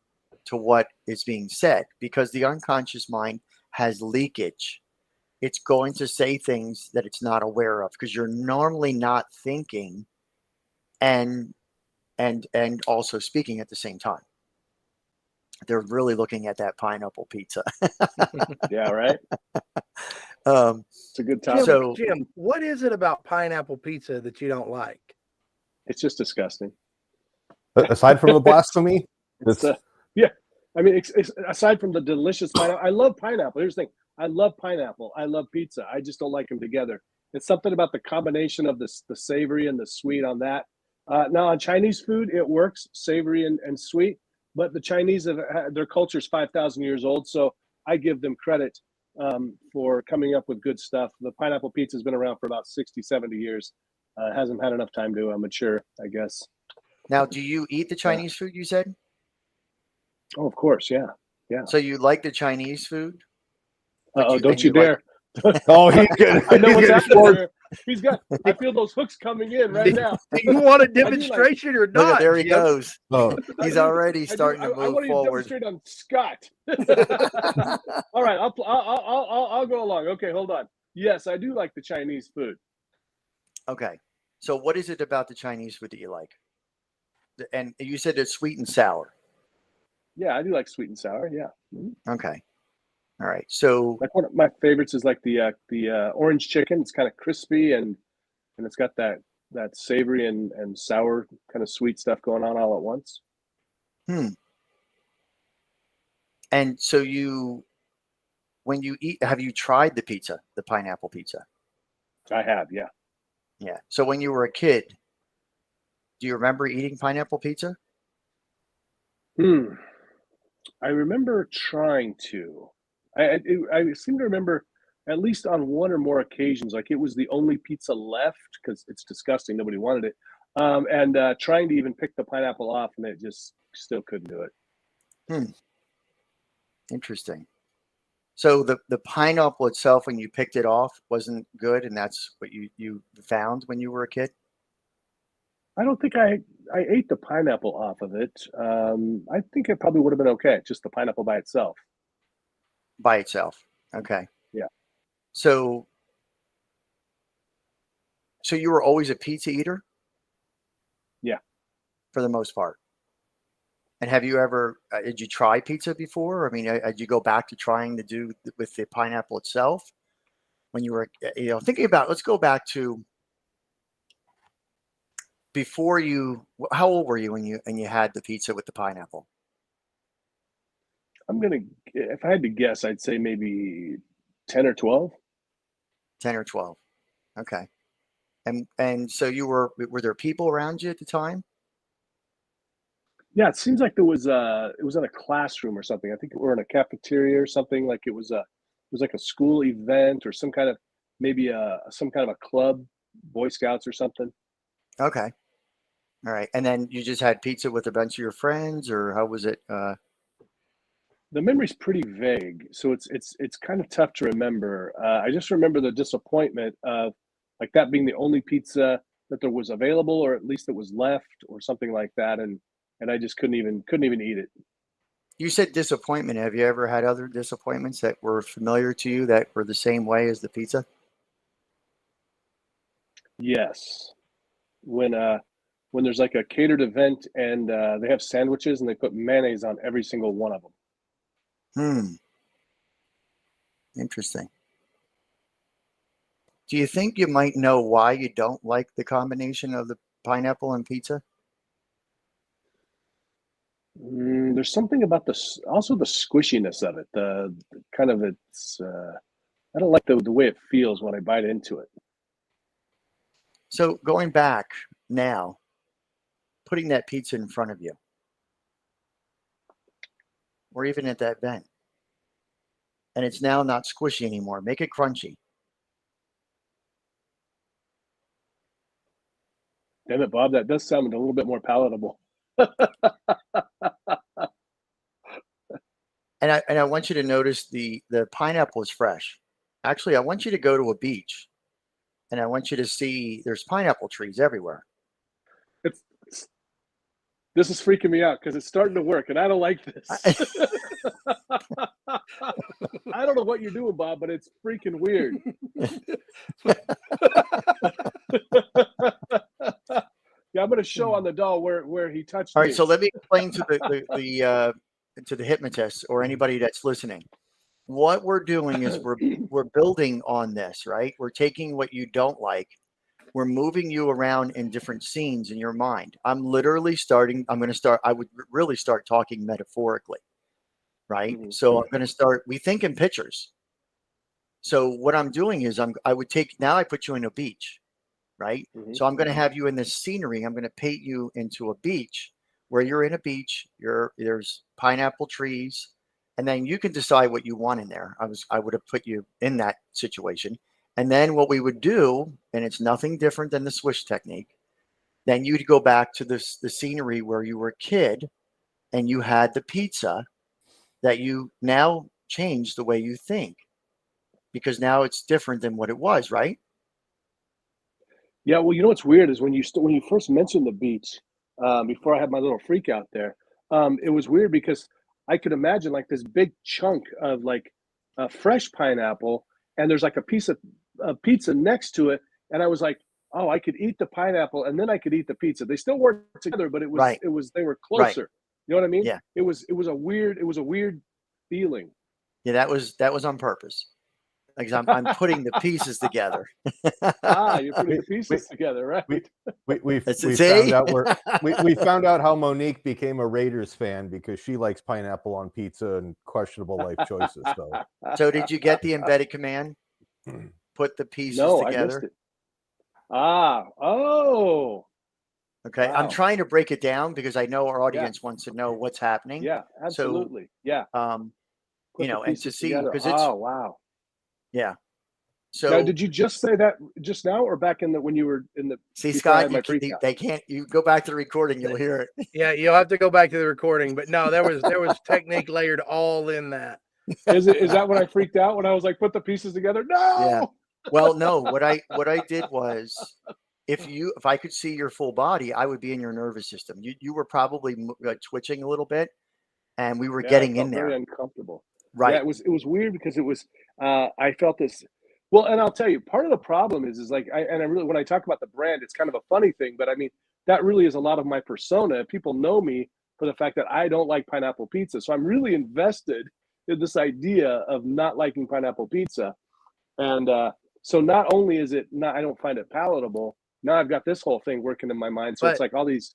to what is being said, because the unconscious mind has leakage. It's going to say things that it's not aware of, because you're normally not thinking and also speaking at the same time. They're really looking at that pineapple pizza. Yeah, right. It's a good topic. So, Jim, what is it about pineapple pizza that you don't like? It's just disgusting. Aside from the blasphemy, yeah. It's, aside from the delicious pineapple, I love pineapple. Here's the thing: I love pineapple. I love pizza. I just don't like them together. It's something about the combination of the savory and the sweet on that. Now on Chinese food, it works, savory and sweet. But the Chinese their culture is 5,000 years old, so I give them credit for coming up with good stuff. The pineapple pizza has been around for about 60, 70 years. Hasn't had enough time to mature, I guess. Now, do you eat the Chinese food, you said? Oh, of course, yeah. So you like the Chinese food? Don't you dare. Oh, he's good. I know what's happening there. He's got. I feel those hooks coming in right now. Do you want a demonstration or not? Look, there he goes. Oh. He's already starting to move I want forward. To demonstrate on Scott. All right, I'll go along. Okay, hold on. Yes, I do like the Chinese food. Okay, so what is it about the Chinese food that you like? And you said it's sweet and sour. Yeah, I do like sweet and sour. Yeah. Okay. All right. So like one of my favorites is like the orange chicken. It's kind of crispy and it's got that savory and sour kind of sweet stuff going on all at once. And so when you eat, have you tried the pizza, the pineapple pizza? I have, yeah. Yeah. So when you were a kid, do you remember eating pineapple pizza? I remember trying to. I seem to remember at least on one or more occasions, like it was the only pizza left because it's disgusting. Nobody wanted it. And trying to even pick the pineapple off, and it just still couldn't do it. Interesting. So the pineapple itself, when you picked it off, wasn't good, and that's what you found when you were a kid? I don't think I ate the pineapple off of it. I think it probably would have been okay, just the pineapple by itself. By itself. Okay. Yeah. So you were always a pizza eater? Yeah. For the most part. And have you ever, did you try pizza before? I mean, did you go back to trying to do with the pineapple itself when you were, thinking about, let's go back to before how old were you when you had the pizza with the pineapple? If I had to guess, I'd say maybe 10 or 12. 10 or 12. Okay. And so were there people around you at the time? Yeah, it seems like it was in a classroom or something. I think we were in a cafeteria or something. Like it was like a school event or some kind of some kind of a club, Boy Scouts or something. Okay. All right. And then you just had pizza with a bunch of your friends, or how was it? The memory's pretty vague, so it's kind of tough to remember. I just remember the disappointment of like that being the only pizza that there was available, or at least that was left, or something like that, and I just couldn't even eat it. You said disappointment. Have you ever had other disappointments that were familiar to you that were the same way as the pizza? Yes, when there's like a catered event and they have sandwiches and they put mayonnaise on every single one of them. Interesting. Do you think you might know why you don't like the combination of the pineapple and pizza? There's something about also the squishiness of it. The kind of I don't like the way it feels when I bite into it. So going back now, putting that pizza in front of you, or even at that vent, and it's now not squishy anymore. Make it crunchy. Damn it, Bob, that does sound a little bit more palatable. And I want you to notice the pineapple is fresh. Actually, I want you to go to a beach, and I want you to see there's pineapple trees everywhere. This is freaking me out because it's starting to work, and I don't like this. I don't know what you're doing, Bob, but it's freaking weird. Yeah, I'm going to show on the doll where he touched. All right, so let me explain to the hypnotist or anybody that's listening. What we're doing is we're building on this, right? We're taking what you don't like. We're moving you around in different scenes in your mind. I would really start talking metaphorically, right? Mm-hmm. So I'm going to start, we think in pictures. So what I'm doing is now I put you in a beach, right? Mm-hmm. So I'm going to have you in this scenery. I'm going to paint you into a beach where you're in a beach, there's pineapple trees, and then you can decide what you want in there. I would have put you in that situation. And then what we would do, and it's nothing different than the swish technique, then you'd go back to the scenery where you were a kid and you had the pizza that you now changed the way you think because now it's different than what it was, right? Yeah, well, you know what's weird is when you first mentioned the beach, before I had my little freak out there, it was weird because I could imagine like this big chunk of like a fresh pineapple, and there's like a piece of pizza next to it, and I was like, oh, I could eat the pineapple and then I could eat the pizza. They still weren't together, but they were closer. Right. You know what I mean? Yeah. It was a weird feeling. Yeah, that was on purpose. Like I'm putting the pieces together. You're putting the pieces together, right? We found out we found out how Monique became a Raiders fan because she likes pineapple on pizza and questionable life choices. So did you get the embedded command? Put the pieces together. I missed it. Oh. Okay, wow. I'm trying to break it down because I know our audience wants to know what's happening. Yeah, absolutely. So, you know, and to see, because it's, oh, wow. yeah. Now, So did you just say that just now, or back in the when you were in the? see, before I Scott, had my freak out? they can't. You go back to the recording, you'll hear it. Yeah, you'll have to go back to the recording. But no, there was technique layered all in that. Is that when I freaked out when I was like, put the pieces together? No. Yeah. Well, no. What I did was, if I could see your full body, I would be in your nervous system. You were probably twitching a little bit, and we were getting in there. Very uncomfortable. Right. Yeah, it was weird because it was. I felt this. Well, and I'll tell you, part of the problem is like I really, when I talk about the brand, it's kind of a funny thing, but I mean that really is a lot of my persona. People know me for the fact that I don't like pineapple pizza, so I'm really invested in this idea of not liking pineapple pizza, and so not only is it not, I don't find it palatable. Now I've got this whole thing working in my mind, so it's like all these.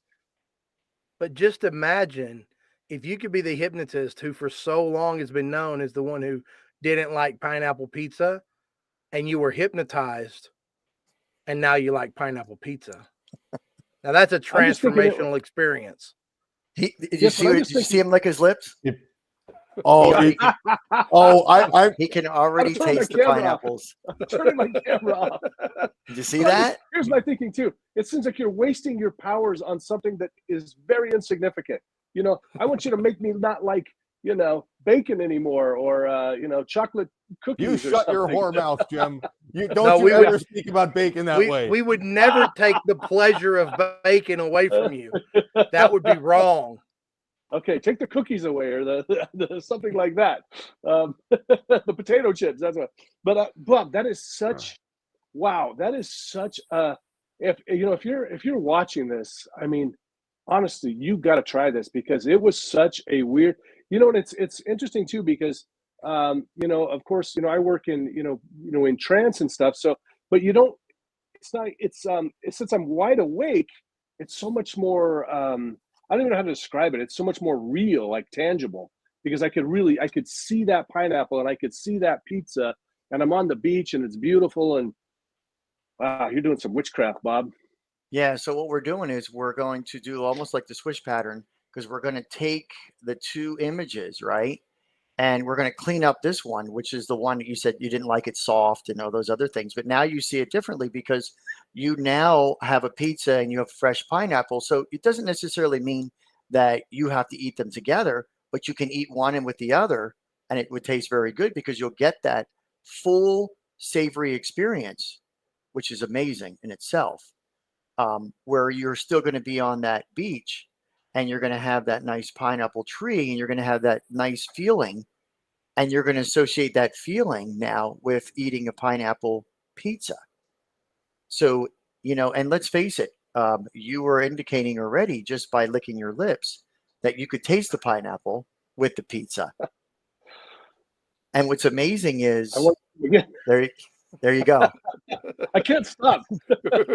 But just imagine if you could be the hypnotist who for so long has been known as the one who didn't like pineapple pizza, and you were hypnotized, and now you like pineapple pizza. Now that's a transformational experience. Did you see him lick his lips? Oh, he can already taste the pineapples. I'm turning my camera off. Did you see that? Here's my thinking too. It seems like you're wasting your powers on something that is very insignificant. You know, I want you to make me not like, you know, bacon anymore, or you know, chocolate cookies. You shut your whore mouth, Jim. You ever speak about bacon that way. We would never take the pleasure of bacon away from you. That would be wrong. Okay, take the cookies away, or the something like that. The potato chips. That's what. But Bob, that is such. Wow, that is such a. If you know, if you're watching this, I mean, honestly, you got to try this, because it was such a weird. You know, and it's interesting too, because you know, of course, you know, I work in you know in trance and stuff. So, but you don't. It's not. It's since I'm wide awake, it's so much more. I don't even know how to describe it. It's so much more real, like tangible, because I could see that pineapple, and I could see that pizza, and I'm on the beach, and it's beautiful. And wow, you're doing some witchcraft, Bob. Yeah. So what we're doing is we're going to do almost like the swish pattern, because we're going to take the two images, right? And we're going to clean up this one, which is the one that you said you didn't like it soft and all those other things. But now you see it differently, because you now have a pizza and you have fresh pineapple. So it doesn't necessarily mean that you have to eat them together, but you can eat one and with the other, and it would taste very good, because you'll get that full savory experience, which is amazing in itself, where you're still going to be on that beach, and you're going to have that nice pineapple tree, and you're going to have that nice feeling, and you're going to associate that feeling now with eating a pineapple pizza. So, you know, and let's face it, you were indicating already just by licking your lips that you could taste the pineapple with the pizza. And what's amazing is there you go. I can't stop.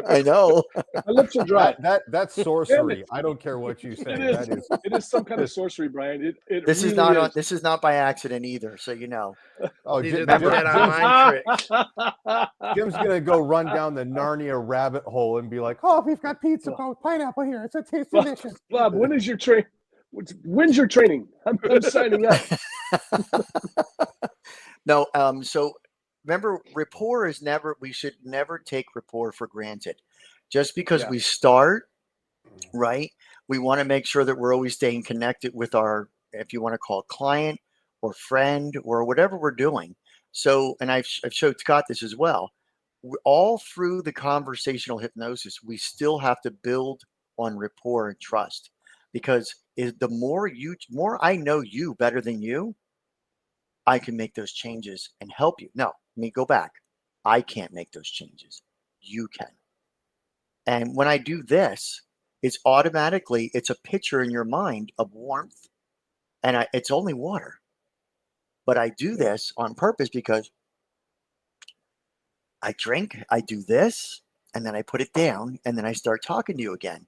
I know. My lips are dry. That's sorcery. I don't care what you say. It is some kind of sorcery, Brian. This really is. This is not by accident either, so you know. Oh, These are the Jedi mind tricks. Jim's gonna go run down the Narnia rabbit hole and be like, "Oh, we've got pizza with pineapple here. It's a tasty delicious." Bob, when's your training? I'm signing up. No, so remember, rapport is never. We should never take rapport for granted. Just because we start, right? We want to make sure that we're always staying connected with our, if you want to call it client or friend or whatever we're doing. So, and I've showed Scott this as well. All through the conversational hypnosis, we still have to build on rapport and trust, because the more I know you better than you, I can make those changes and help you. No, let me go back. I can't make those changes. You can. And when I do this, it's a picture in your mind of warmth, and it's only water. But I do this on purpose, because I drink, I do this, and then I put it down, and then I start talking to you again.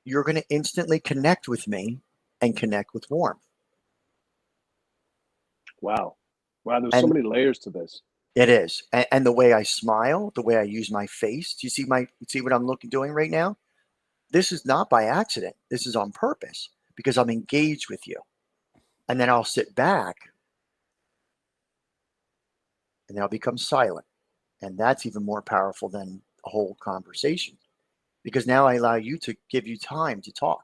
You're going to instantly connect with me and connect with warmth. Wow. There's so many layers to this. It is. And the way I smile, the way I use my face. Do you see what I'm doing right now? This is not by accident. This is on purpose, because I'm engaged with you. And then I'll sit back and then I'll become silent. And that's even more powerful than a whole conversation, because now I allow you to give you time to talk.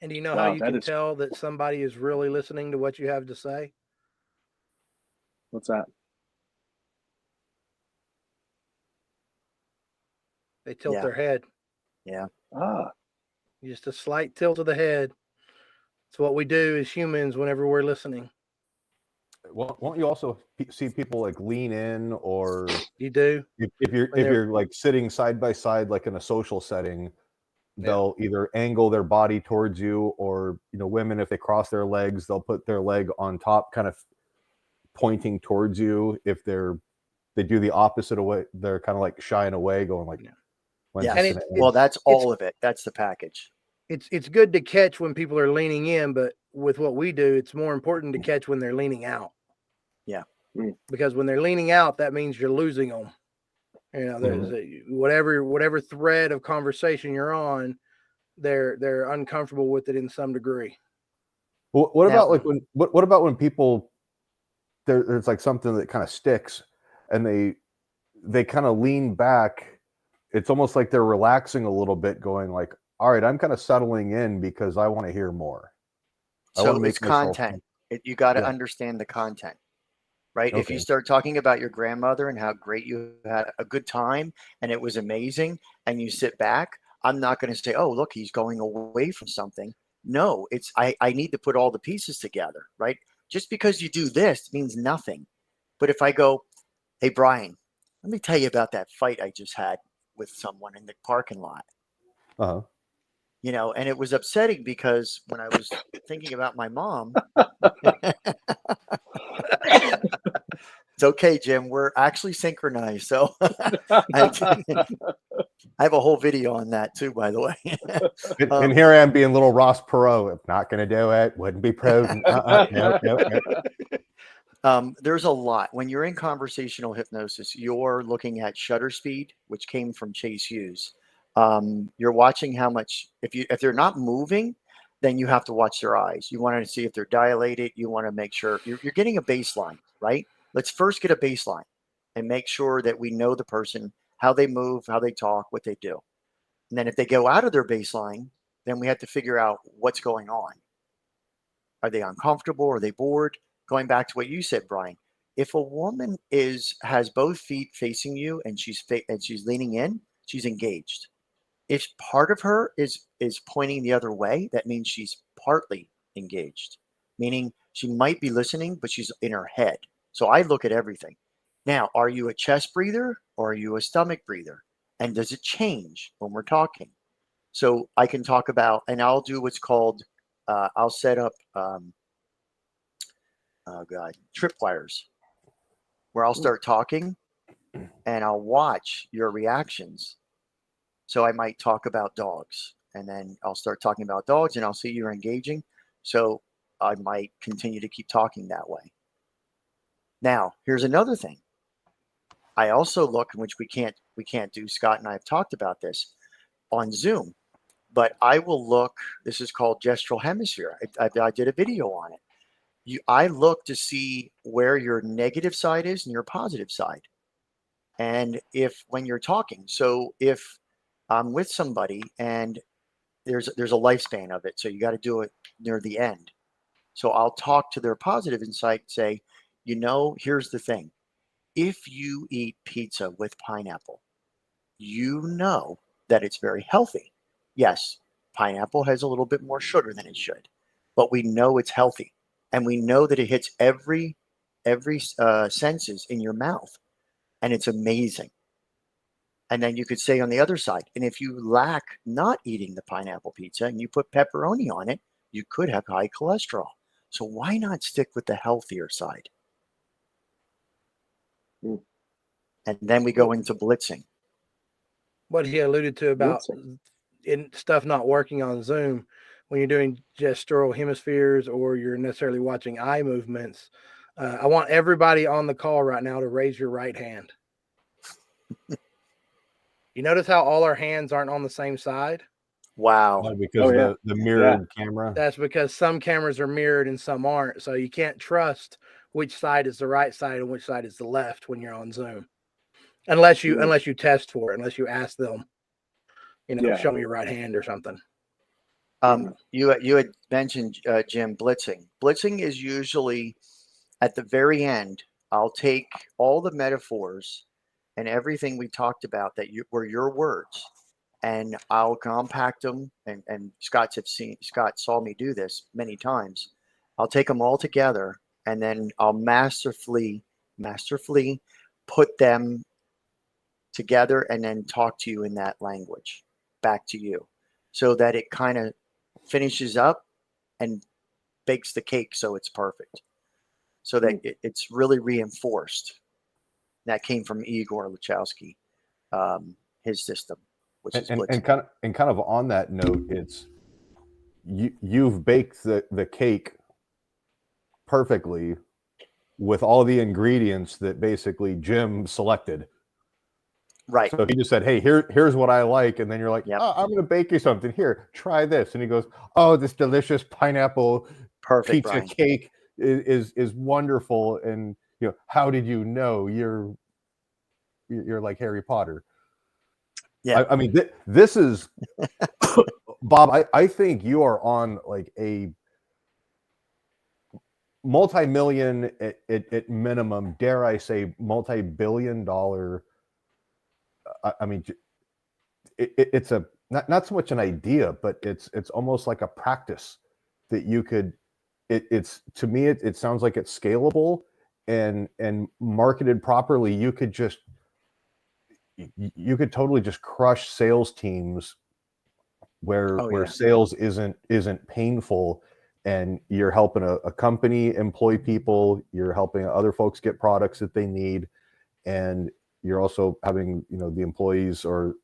And do you know how you can tell that somebody is really listening to what you have to say? What's that? They tilt their head. Yeah. Just a slight tilt of the head. It's what we do as humans whenever we're listening. Well, won't you also see people like lean in, or you do? If you're like sitting side by side, like in a social setting, they'll either angle their body towards you, or women, if they cross their legs, they'll put their leg on top, kind of pointing towards you. If they do the opposite away, they're kind of like shying away, going like, well, that's all of it. That's the package. It's good to catch when people are leaning in, but with what we do, it's more important to catch when they're leaning out. Yeah. Because when they're leaning out, that means you're losing them. There's whatever thread of conversation you're on, they're uncomfortable with it in some degree. Well, what about when people there's like something that kind of sticks, and they kind of lean back? It's almost like they're relaxing a little bit, going like, all right, I'm kind of settling in because I want to hear more. So it's content. You got to understand the content, right? Okay. If you start talking about your grandmother and how great you had a good time and it was amazing, and you sit back, I'm not going to say, oh, look, he's going away from something. No, it's I need to put all the pieces together, right? Just because you do this means nothing. But if I go, hey, Brian, let me tell you about that fight I just had with someone in the parking lot. And it was upsetting because when I was thinking about my mom, it's okay, Jim, we're actually synchronized. So I have a whole video on that too, by the way. And here I am being little Ross Perot. I'm not going to do it. Wouldn't be prudent. No. There's a lot. When you're in conversational hypnosis, you're looking at shutter speed, which came from Chase Hughes. You're watching how much, if they're not moving, then you have to watch their eyes. You want to see if they're dilated. You want to make sure you're getting a baseline, right? Let's first get a baseline and make sure that we know the person, how they move, how they talk, what they do. And then if they go out of their baseline, then we have to figure out what's going on. Are they uncomfortable? Are they bored? Going back to what you said, Brian, if a woman has both feet facing you and she's leaning in, she's engaged. If part of her is pointing the other way, that means she's partly engaged, meaning she might be listening, but she's in her head. So I look at everything. Now, are you a chest breather or are you a stomach breather? And does it change when we're talking? So I can talk about, and I'll do what's called, I'll set up, tripwires, where I'll start talking and I'll watch your reactions. So I might talk about dogs, and then I'll start talking about dogs, and I'll see you're engaging. So I might continue to keep talking that way. Now, here's another thing. I also look, which we can't do. Scott and I have talked about this on Zoom, but I will look. This is called gestural hemisphere. I did a video on it. I look to see where your negative side is and your positive side. And when you're talking, so if I'm with somebody and there's a lifespan of it, so you got to do it near the end. So I'll talk to their positive insight, say, here's the thing. If you eat pizza with pineapple, you know that it's very healthy. Yes, pineapple has a little bit more sugar than it should, but we know it's healthy. And we know that it hits every senses in your mouth, and it's amazing. And then you could say on the other side, and if you lack not eating the pineapple pizza and you put pepperoni on it, you could have high cholesterol. So why not stick with the healthier side? And then we go into blitzing. What he alluded to about stuff not working on Zoom, when you're doing gestural hemispheres or you're necessarily watching eye movements, I want everybody on the call right now to raise your right hand. You notice how all our hands aren't on the same side? Wow. Because the mirrored camera. That's because some cameras are mirrored and some aren't. So you can't trust which side is the right side and which side is the left when you're on Zoom. Unless you test for it, unless you ask them, show me your right hand or something. You had mentioned, Jim, blitzing. Blitzing is usually at the very end. I'll take all the metaphors and everything we talked about that were your words, and I'll compact them. And Scott saw me do this many times. I'll take them all together, and then I'll masterfully put them together, and then talk to you in that language back to you, so that it kind of finishes up and bakes the cake so it's perfect, so that it's really reinforced. That came from Igor Lachowski, his system, which is and kind of on that note, it's you've baked the cake perfectly with all the ingredients that basically Jim selected. Right. So he just said, "Hey, here's what I like," and then you're like, "Oh, I'm going to bake you something. Here, try this." And he goes, "Oh, this delicious pineapple pizza Brian. cake is wonderful." And how did you know? You're like Harry Potter. Yeah. I mean, this is Bob. I think you are on like a multi-million at minimum, dare I say, multi-billion-dollar. I mean, it's a not so much an idea, but it's almost like a practice that you could. It's to me, it sounds like it's scalable and marketed properly. You could totally just crush sales teams where sales isn't painful, and you're helping a company employ people, you're helping other folks get products that they need, and you're also having the employees or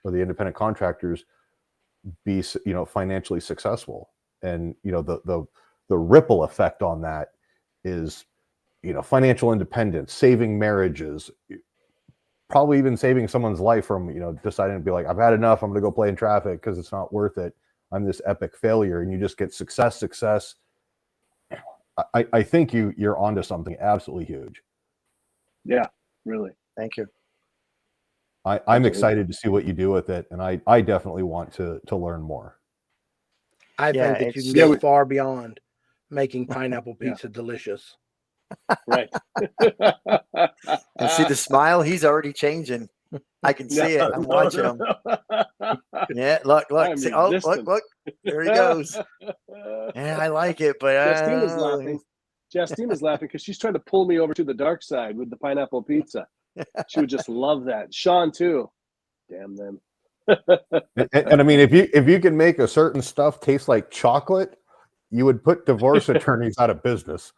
the independent contractors be financially successful. And the ripple effect on that is financial independence, saving marriages, probably even saving someone's life from deciding to be like, I've had enough, I'm going to go play in traffic because it's not worth it, I'm this epic failure. And you just get success. I think you're onto something absolutely huge. Yeah, really. Thank you. I'm excited to see what you do with it, and I definitely want to learn more. I think that you can go far beyond making pineapple pizza delicious. Right. And see the smile, he's already changing. I can see it. I'm watching him. Yeah, look. See, look. There he goes. Yeah, I like it, but Justine is laughing. Justine is laughing because she's trying to pull me over to the dark side with the pineapple pizza. She would just love that. Sean too. Damn them. And I mean, if you can make a certain stuff taste like chocolate, you would put divorce attorneys out of business.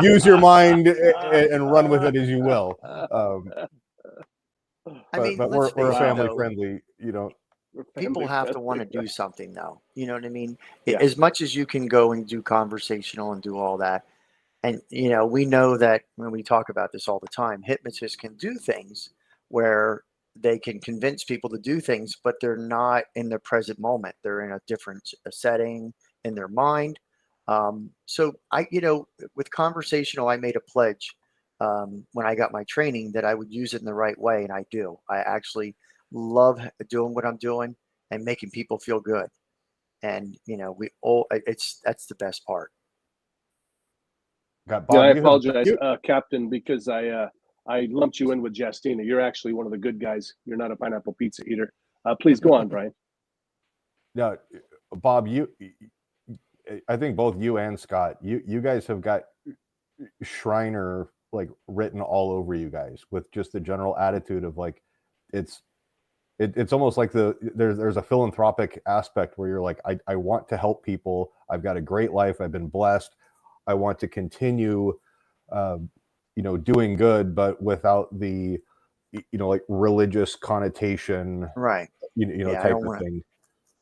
Use your mind and run with it as you will. But we're family friendly, People have to want to do something, though. You know what I mean? Yeah. As much as you can go and do conversational and do all that, and we know that when we talk about this all the time, hypnotists can do things where they can convince people to do things, but they're not in the present moment. They're in a different setting in their mind. So I, with conversational, I made a pledge when I got my training that I would use it in the right way, and I do. I actually love doing what I'm doing and making people feel good, and that's the best part. Bob, I apologize, Captain, because I lumped you in with Justina. You're actually one of the good guys. You're not a pineapple pizza eater. Please go on, Brian. No, Bob, I think both you and Scott, you guys have got Shriner like written all over you guys with just the general attitude of like it's almost like there's a philanthropic aspect where you're like, I want to help people. I've got a great life. I've been blessed. I want to continue doing good, but without the like religious connotation, right? Type of thing.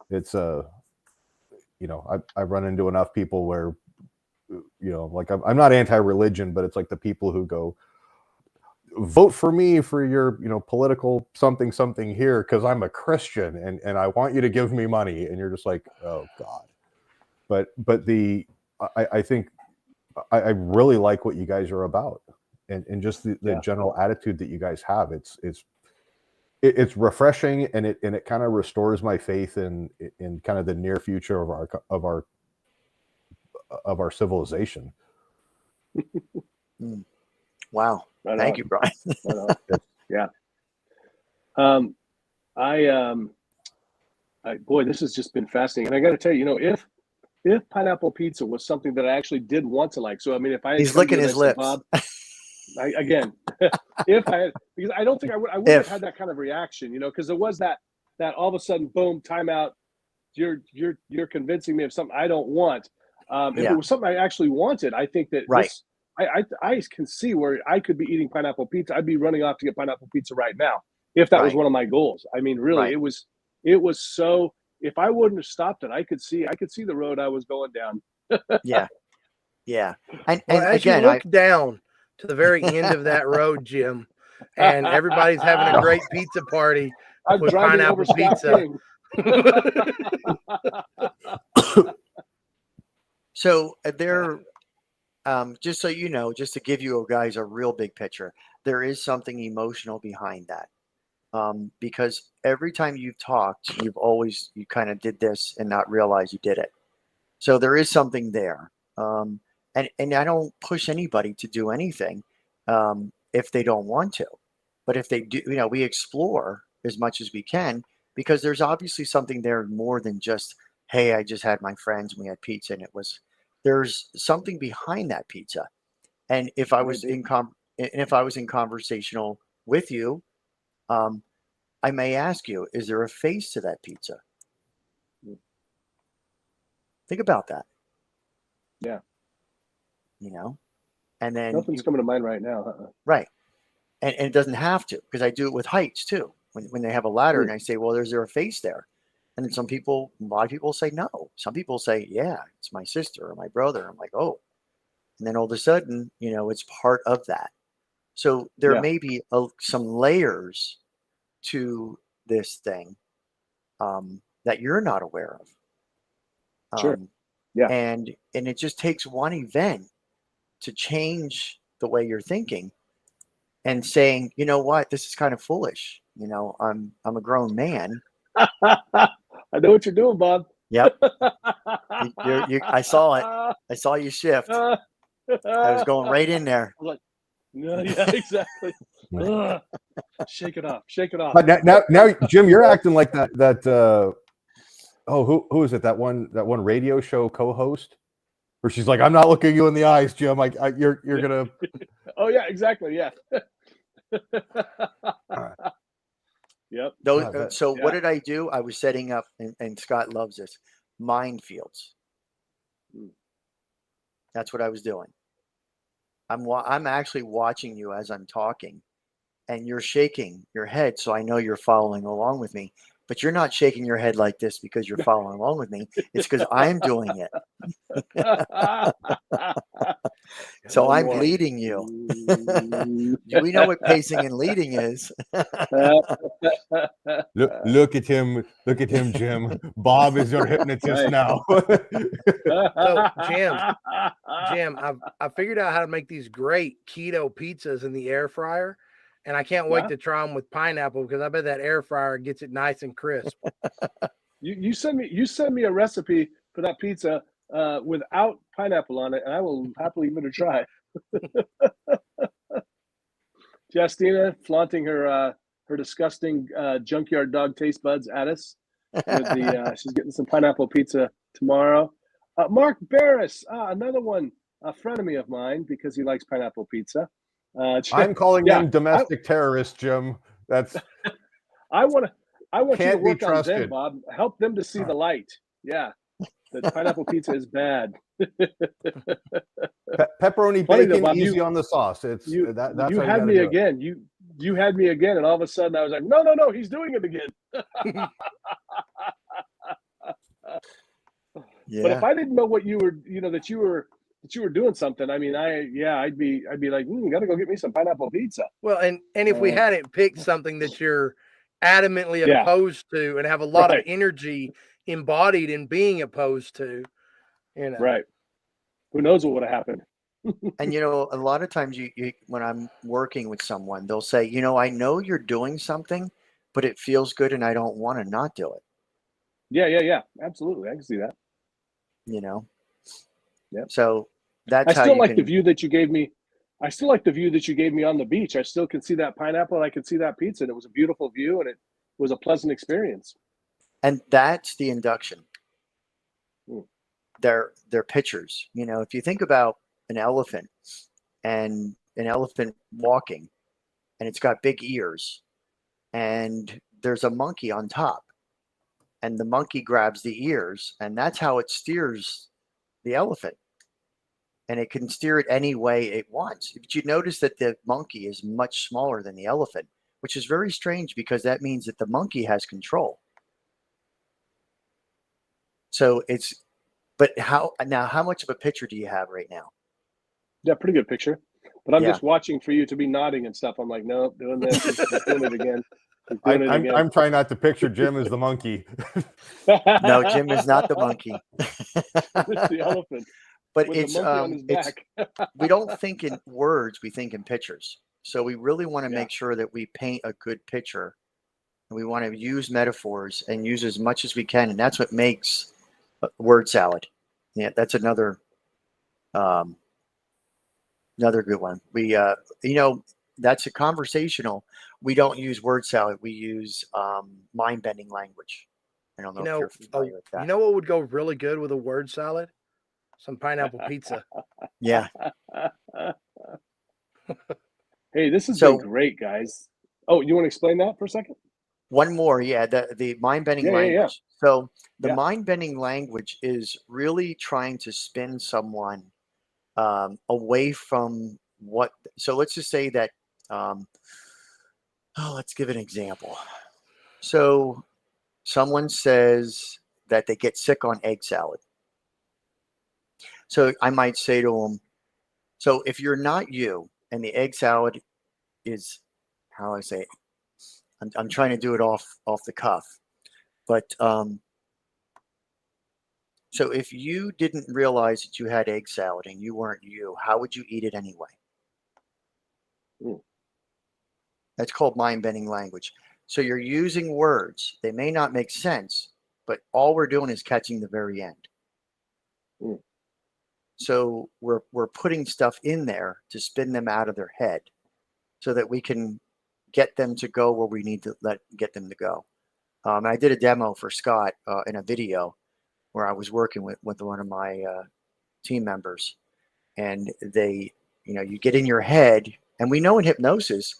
It's I've run into enough people where like I'm not anti-religion, but it's like the people who go, vote for me for your political something here because I'm a Christian and I want you to give me money, and you're just like, oh God. But I think I really like what you guys are about, and just the Yeah. general attitude that you guys have. It's refreshing, and it kind of restores my faith in kind of the near future of our civilization. Wow. Right Thank on. you, Brian. Right on. Yeah. Boy, this has just been fascinating. And I got to tell you, you know, if pineapple pizza was something that I actually did want to like, so I mean, if I had He's come to licking you and his I said, lips. Bob, if I had, because I don't think I wouldn't have had that kind of reaction, you know, because there was that all of a sudden, boom, timeout. You're convincing me of something I don't want. If it was something I actually wanted, I think that this, I can see where I could be eating pineapple pizza. I'd be running off to get pineapple pizza right now if that was one of my goals. I mean, really, it was so. If I wouldn't have stopped it, I could see the road I was going down. Yeah. And as again, you look down to the very end of that road, Jim, and everybody's having a great pizza party with pineapple pizza. So there, just so you know, just to give you guys a real big picture, there is something emotional behind that. Because every time you've talked, you kind of did this and not realize you did it. So there is something there. And I don't push anybody to do anything if they don't want to. But if they do, you know, we explore as much as we can, because there's obviously something there more than just, hey, I just had my friends and we had pizza, and there's something behind that pizza. And if I was in conversational with you, I may ask you, is there a face to that pizza? Think about that. Yeah. You know, and then nothing's coming to mind right now. Right. And it doesn't have to, because I do it with heights too. When they have a ladder and I say, well, is there a face there? And then a lot of people say no. Some people say, yeah, it's my sister or my brother. I'm like, oh. And then all of a sudden, you know, it's part of that. So there may be some layers to this thing that you're not aware of. Sure. Yeah. And it just takes one event to change the way you're thinking and saying, you know what, this is kind of foolish. You know, I'm a grown man. I know what you're doing, Bob. Yep. I saw it. I saw you shift. I was going right in there. Like, yeah, exactly. Shake it off. Shake it off. Now, Jim, you're acting like that. Who is it? That one radio show co-host, where she's like, "I'm not looking you in the eyes, Jim. You're gonna." Oh yeah, exactly. Yeah. Yep. What did I do? I was setting up, and Scott loves this, minefields. That's what I was doing. I'm actually watching you as I'm talking, and you're shaking your head, so I know you're following along with me. But you're not shaking your head like this because you're following along with me. It's because I'm doing it. So I'm leading you. Do we know what pacing and leading is? Look at him, Jim. Bob is your hypnotist now. So, Jim, I figured out how to make these great keto pizzas in the air fryer. And I can't wait to try them with pineapple, because I bet that air fryer gets it nice and crisp. You send me a recipe for that pizza without pineapple on it, and I will happily give it a try. Justina flaunting her disgusting junkyard dog taste buds at us. With she's getting some pineapple pizza tomorrow. Mark Barris, another one, a frenemy of mine because he likes pineapple pizza. I'm calling them domestic terrorists, Jim. That's. I want you to work on trusted. them, Bob. Help them to see the light. Yeah, that pineapple pizza is bad. Pepperoni Funny bacon, though, Bob, easy on the sauce. It's you that's had me again. You had me again, and all of a sudden I was like, no, he's doing it again. But if I didn't know what you were, that you were doing something, I mean, I'd be like, you got to go get me some pineapple pizza. Well, and if we hadn't picked something that you're adamantly opposed to and have a lot of energy embodied in being opposed to, Right. Who knows what would have happened? And a lot of times when I'm working with someone, they'll say, I know you're doing something, but it feels good and I don't want to not do it. Yeah. Absolutely. I can see that. Yep. So that's I how still you like the can. view that you gave me. I still like the view that you gave me on the beach. I still can see that pineapple and I can see that pizza. And it was a beautiful view and it was a pleasant experience. And that's the induction. Mm. They're pictures. If you think about an elephant and an elephant walking, and it's got big ears, and there's a monkey on top, and the monkey grabs the ears, and that's how it steers the elephant. And it can steer it any way it wants. But you notice that the monkey is much smaller than the elephant, which is very strange because that means that the monkey has control. So but how much of a picture do you have right now? Yeah, pretty good picture. But I'm Yeah. just watching for you to be nodding and stuff. I'm like, nope, doing this. He's doing it again. He's doing it again. I'm trying not to picture Jim as the monkey. No, Jim is not the monkey. It's the elephant. But with it's the monkey on his back. we don't think in words, we think in pictures. So we really want to Yeah. make sure that we paint a good picture. And we want to use metaphors and use as much as we can. And that's what makes word salad. Yeah, that's another good one. We that's a conversational. We don't use word salad. We use mind-bending language. I don't know if you're familiar with that. You know what would go really good with a word salad? Some pineapple pizza. Yeah. Hey, this has been great, guys. Oh, you want to explain that for a second? One more, yeah, the mind-bending language. Yeah. So the mind-bending language is really trying to spin someone away from what. So let's just say that. Let's give an example. So someone says that they get sick on egg salad. So I might say to them, so if you're not you and the egg salad is, how do I say it? I'm trying to do it off the cuff, but so if you didn't realize that you had egg salad and you weren't you, how would you eat it anyway? That's called mind-bending language. So you're using words. They may not make sense, but all we're doing is catching the very end. So we're putting stuff in there to spin them out of their head so that we can get them to go where we need to get them to go. I did a demo for Scott in a video where I was working with one of my team members, and you get in your head, and we know in hypnosis,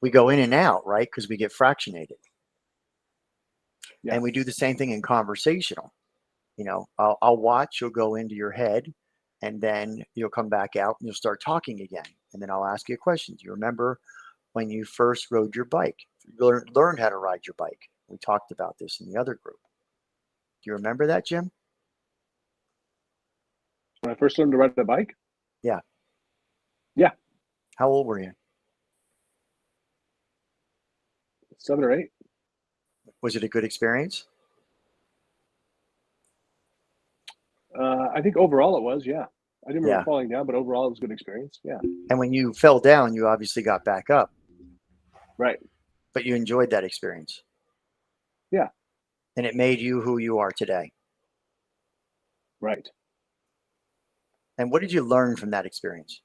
we go in and out, right? Because we get fractionated. Yeah. And we do the same thing in conversational. I'll watch, you'll go into your head, and then you'll come back out and you'll start talking again. And then I'll ask you a question. Do you remember when you first rode your bike? You learned how to ride your bike. We talked about this in the other group. Do you remember that, Jim? When I first learned to ride the bike? Yeah. Yeah. How old were you? 7 or 8. Was it a good experience? I think overall it was, yeah. I didn't remember falling down, but overall it was a good experience. Yeah. And when you fell down, you obviously got back up. Right. But you enjoyed that experience. Yeah. And it made you who you are today. Right. And what did you learn from that experience?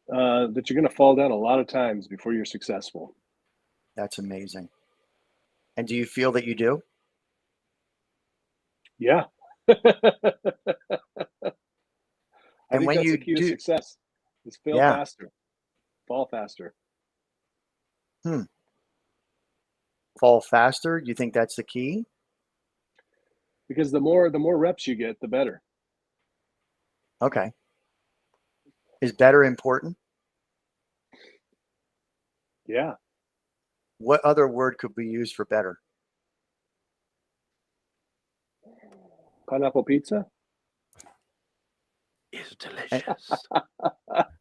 That you're going to fall down a lot of times before you're successful. That's amazing. And do you feel that you do? Yeah. I think that's the key to success. Is fail faster, fall faster. Fall faster? You think that's the key? Because the more reps you get, the better. Okay. Is better important? Yeah. What other word could we use for better? Pineapple pizza? It's delicious.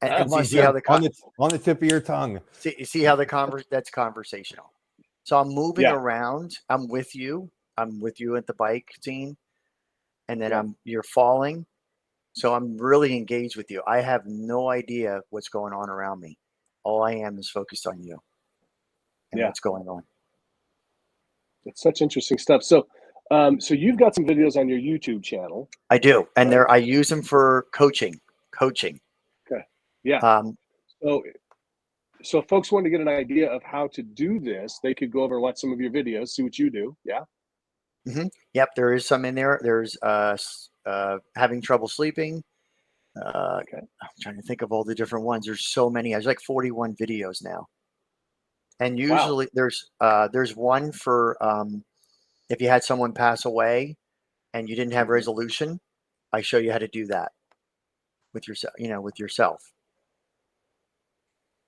And you see how on the tip of your tongue. See how that's conversational. So I'm moving around. I'm with you. I'm with you at the bike scene, and then you're falling, So I'm really engaged with you. I have no idea what's going on around me. All I am is focused on you and what's going on. It's such interesting stuff. So, so you've got some videos on your YouTube channel. I do, and I use them for coaching. Okay. Yeah. So if folks want to get an idea of how to do this, they could go over and watch some of your videos, see what you do. Yeah. Mm-hmm. Yep, there is some in there. There's having trouble sleeping. I'm trying to think of all the different ones. There's so many. There's like 41 videos now. And usually there's one for if you had someone pass away and you didn't have resolution, I show you how to do that with yourself.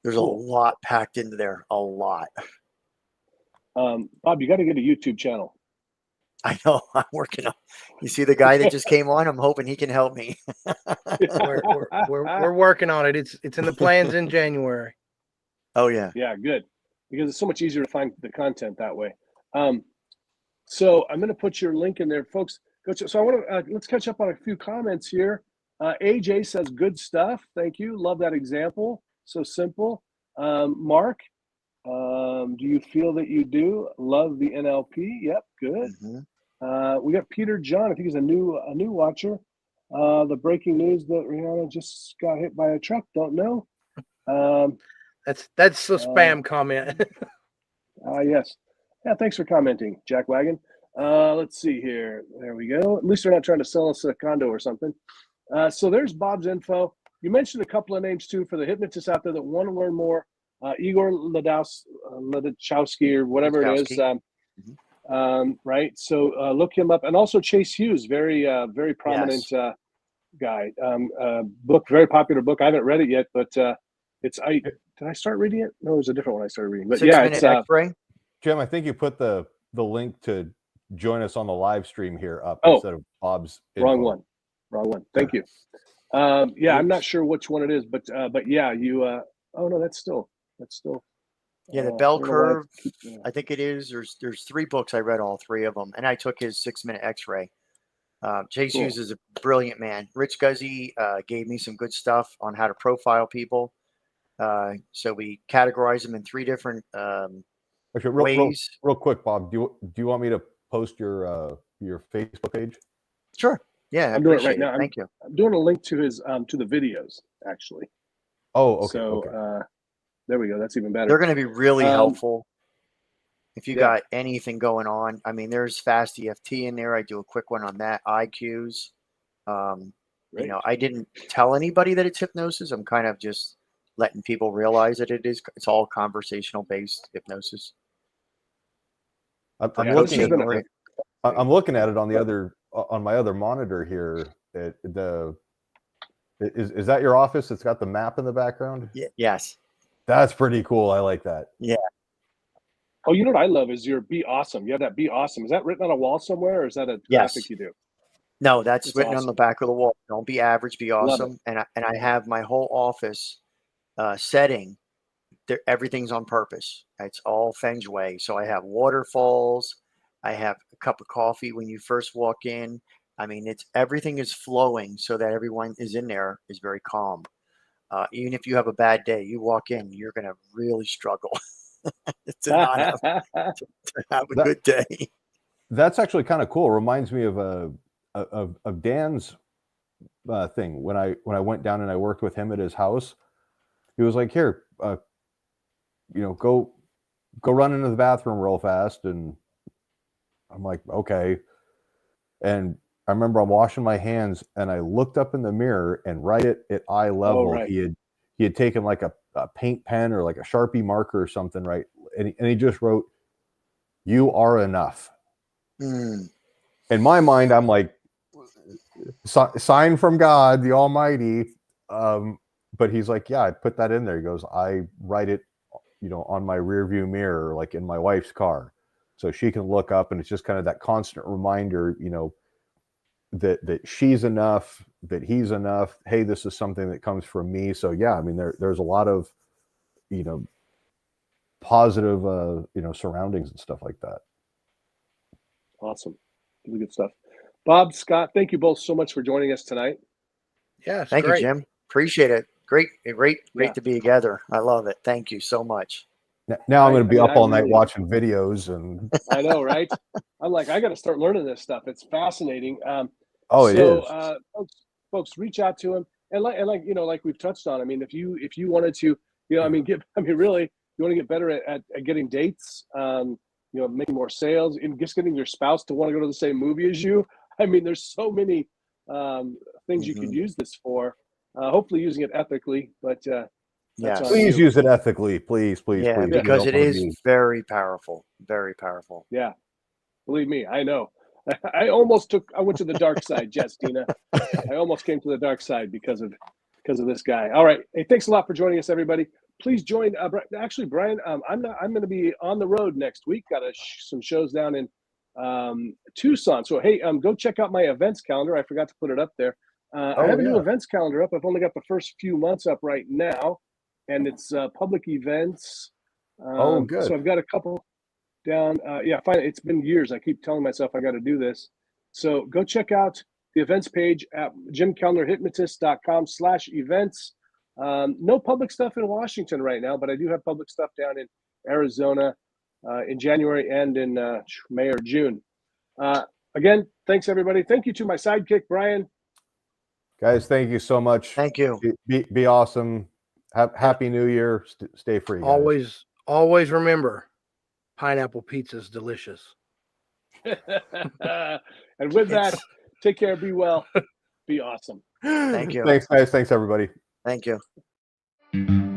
There's a lot packed into there, a lot. Bob, you got to get a YouTube channel. I know. I'm working on. You see the guy that just came on? I'm hoping he can help me. we're working on it. It's in the plans in January. Oh yeah. Yeah, good. Because it's so much easier to find the content that way. So I'm going to put your link in there, folks. So I want to let's catch up on a few comments here. AJ says, "Good stuff. Thank you. Love that example. So simple." Mark, do you feel that you do? Love the NLP. Yep, good. Mm-hmm. We got Peter John. I think he's a new watcher. The breaking news that Rihanna just got hit by a truck. Don't know. That's a spam comment. Yes. Yeah, thanks for commenting, Jack Wagon. Let's see here. There we go. At least they're not trying to sell us a condo or something. So there's Bob's info. You mentioned a couple of names, too, for the hypnotists out there that want to learn more. Igor Ledachowski or whatever it is. Right? So look him up. And also Chase Hughes, very prominent guy. Book, very popular book. I haven't read it yet, but did I start reading it? No, it was a different one I started reading. But 6 Minute X-Ray. Jim, I think you put the link to join us on the live stream here up instead of Bob's info. Wrong one. Thank you. I'm not sure which one it is, but yeah, you. Oh no, that's still. Yeah, the bell curve. I think it is. There's 3 books. I read all 3 of them, and I took his 6 Minute X-Ray. Chase Hughes is a brilliant man. Rich Guzzi gave me some good stuff on how to profile people. So we categorize them in 3 different ways. Real quick, Bob, do you want me to post your Facebook page? Sure. Yeah, I'm doing it right now. Thank you. I'm doing a link to his to the videos actually. Oh, okay. So there we go. That's even better. They're going to be really helpful if you got anything going on. I mean, there's fast EFT in there. I do a quick one on that. IQs. I didn't tell anybody that it's hypnosis. I'm kind of just letting people realize that it's all conversational based hypnosis. I'm looking at it on my other monitor here. Is that your office? It's got the map in the background. Yes. That's pretty cool. I like that. Yeah. Oh, you know what I love is your Be Awesome. You have that Be Awesome. Is that written on a wall somewhere, or is that a graphic you do? No, that's written on the back of the wall. Don't be average, be awesome. And I have my whole office setting. Everything's on purpose. It's all feng shui. So I have waterfalls. I have a cup of coffee when you first walk in. I mean, everything is flowing so that everyone is in there is very calm. Even if you have a bad day, you walk in, you're going to really struggle to not have a good day. That's actually kind of cool. Reminds me of Dan's thing. When I went down and I worked with him at his house, he was like, "Here, go run into the bathroom real fast." And I'm like, "Okay." And I remember I'm washing my hands and I looked up in the mirror, and right at eye level, he had taken like a paint pen or like a Sharpie marker or something, right? And he just wrote, "You are enough." In my mind, I'm like, sign from God, the Almighty. But he's like, yeah, I put that in there. He goes, I write it, on my rear view mirror, like in my wife's car, so she can look up, and it's just kind of that constant reminder, that she's enough, that he's enough. Hey, this is something that comes from me. So yeah, I mean, there's a lot of, positive, surroundings and stuff like that. Awesome. Really good stuff. Bob, Scott, thank you both so much for joining us tonight. Yeah, Thank great. you, Jim. Appreciate it. Great Yeah. to be together. I love it. Thank you so much. Now I'm going to be I mean, up all I night really- watching videos, and I know, right? I'm like, I got to start learning this stuff. It's fascinating. oh, it is. Folks, reach out to him, and like you know, like we've touched on. I mean, if you wanted to, you know, I mean, really, you want to get better at getting dates, you know, making more sales, and just getting your spouse to want to go to the same movie as you. I mean, there's so many things you could use this for. Hopefully, using it ethically, but Yes. Please use it ethically, please. Yeah, We because don't it wanna is be- very powerful. Very powerful. Yeah, believe me, I know. I went to the dark side, Justina. I almost came to the dark side because of this guy. All right. Hey, thanks a lot for joining us, everybody. Please join. Actually, Brian, I'm going to be on the road next week. Got some shows down in Tucson. So, hey, go check out my events calendar. I forgot to put it up there. I have a new events calendar up. I've only got the first few months up right now, and it's public events. good. So I've got a couple down. Finally, it's been years. I keep telling myself I got to do this. So go check out the events page at jimkellnerhypnotist.com/events. No public stuff in Washington right now, but I do have public stuff down in Arizona in January and in May or June. Again, thanks everybody. Thank you to my sidekick, Brian. Guys, thank you so much. Thank you. Be awesome. Happy New Year. Stay free, guys. Always remember, pineapple pizza is delicious. And with that, take care, be well, be awesome. Thank you. Thanks, guys. Thanks, everybody. Thank you.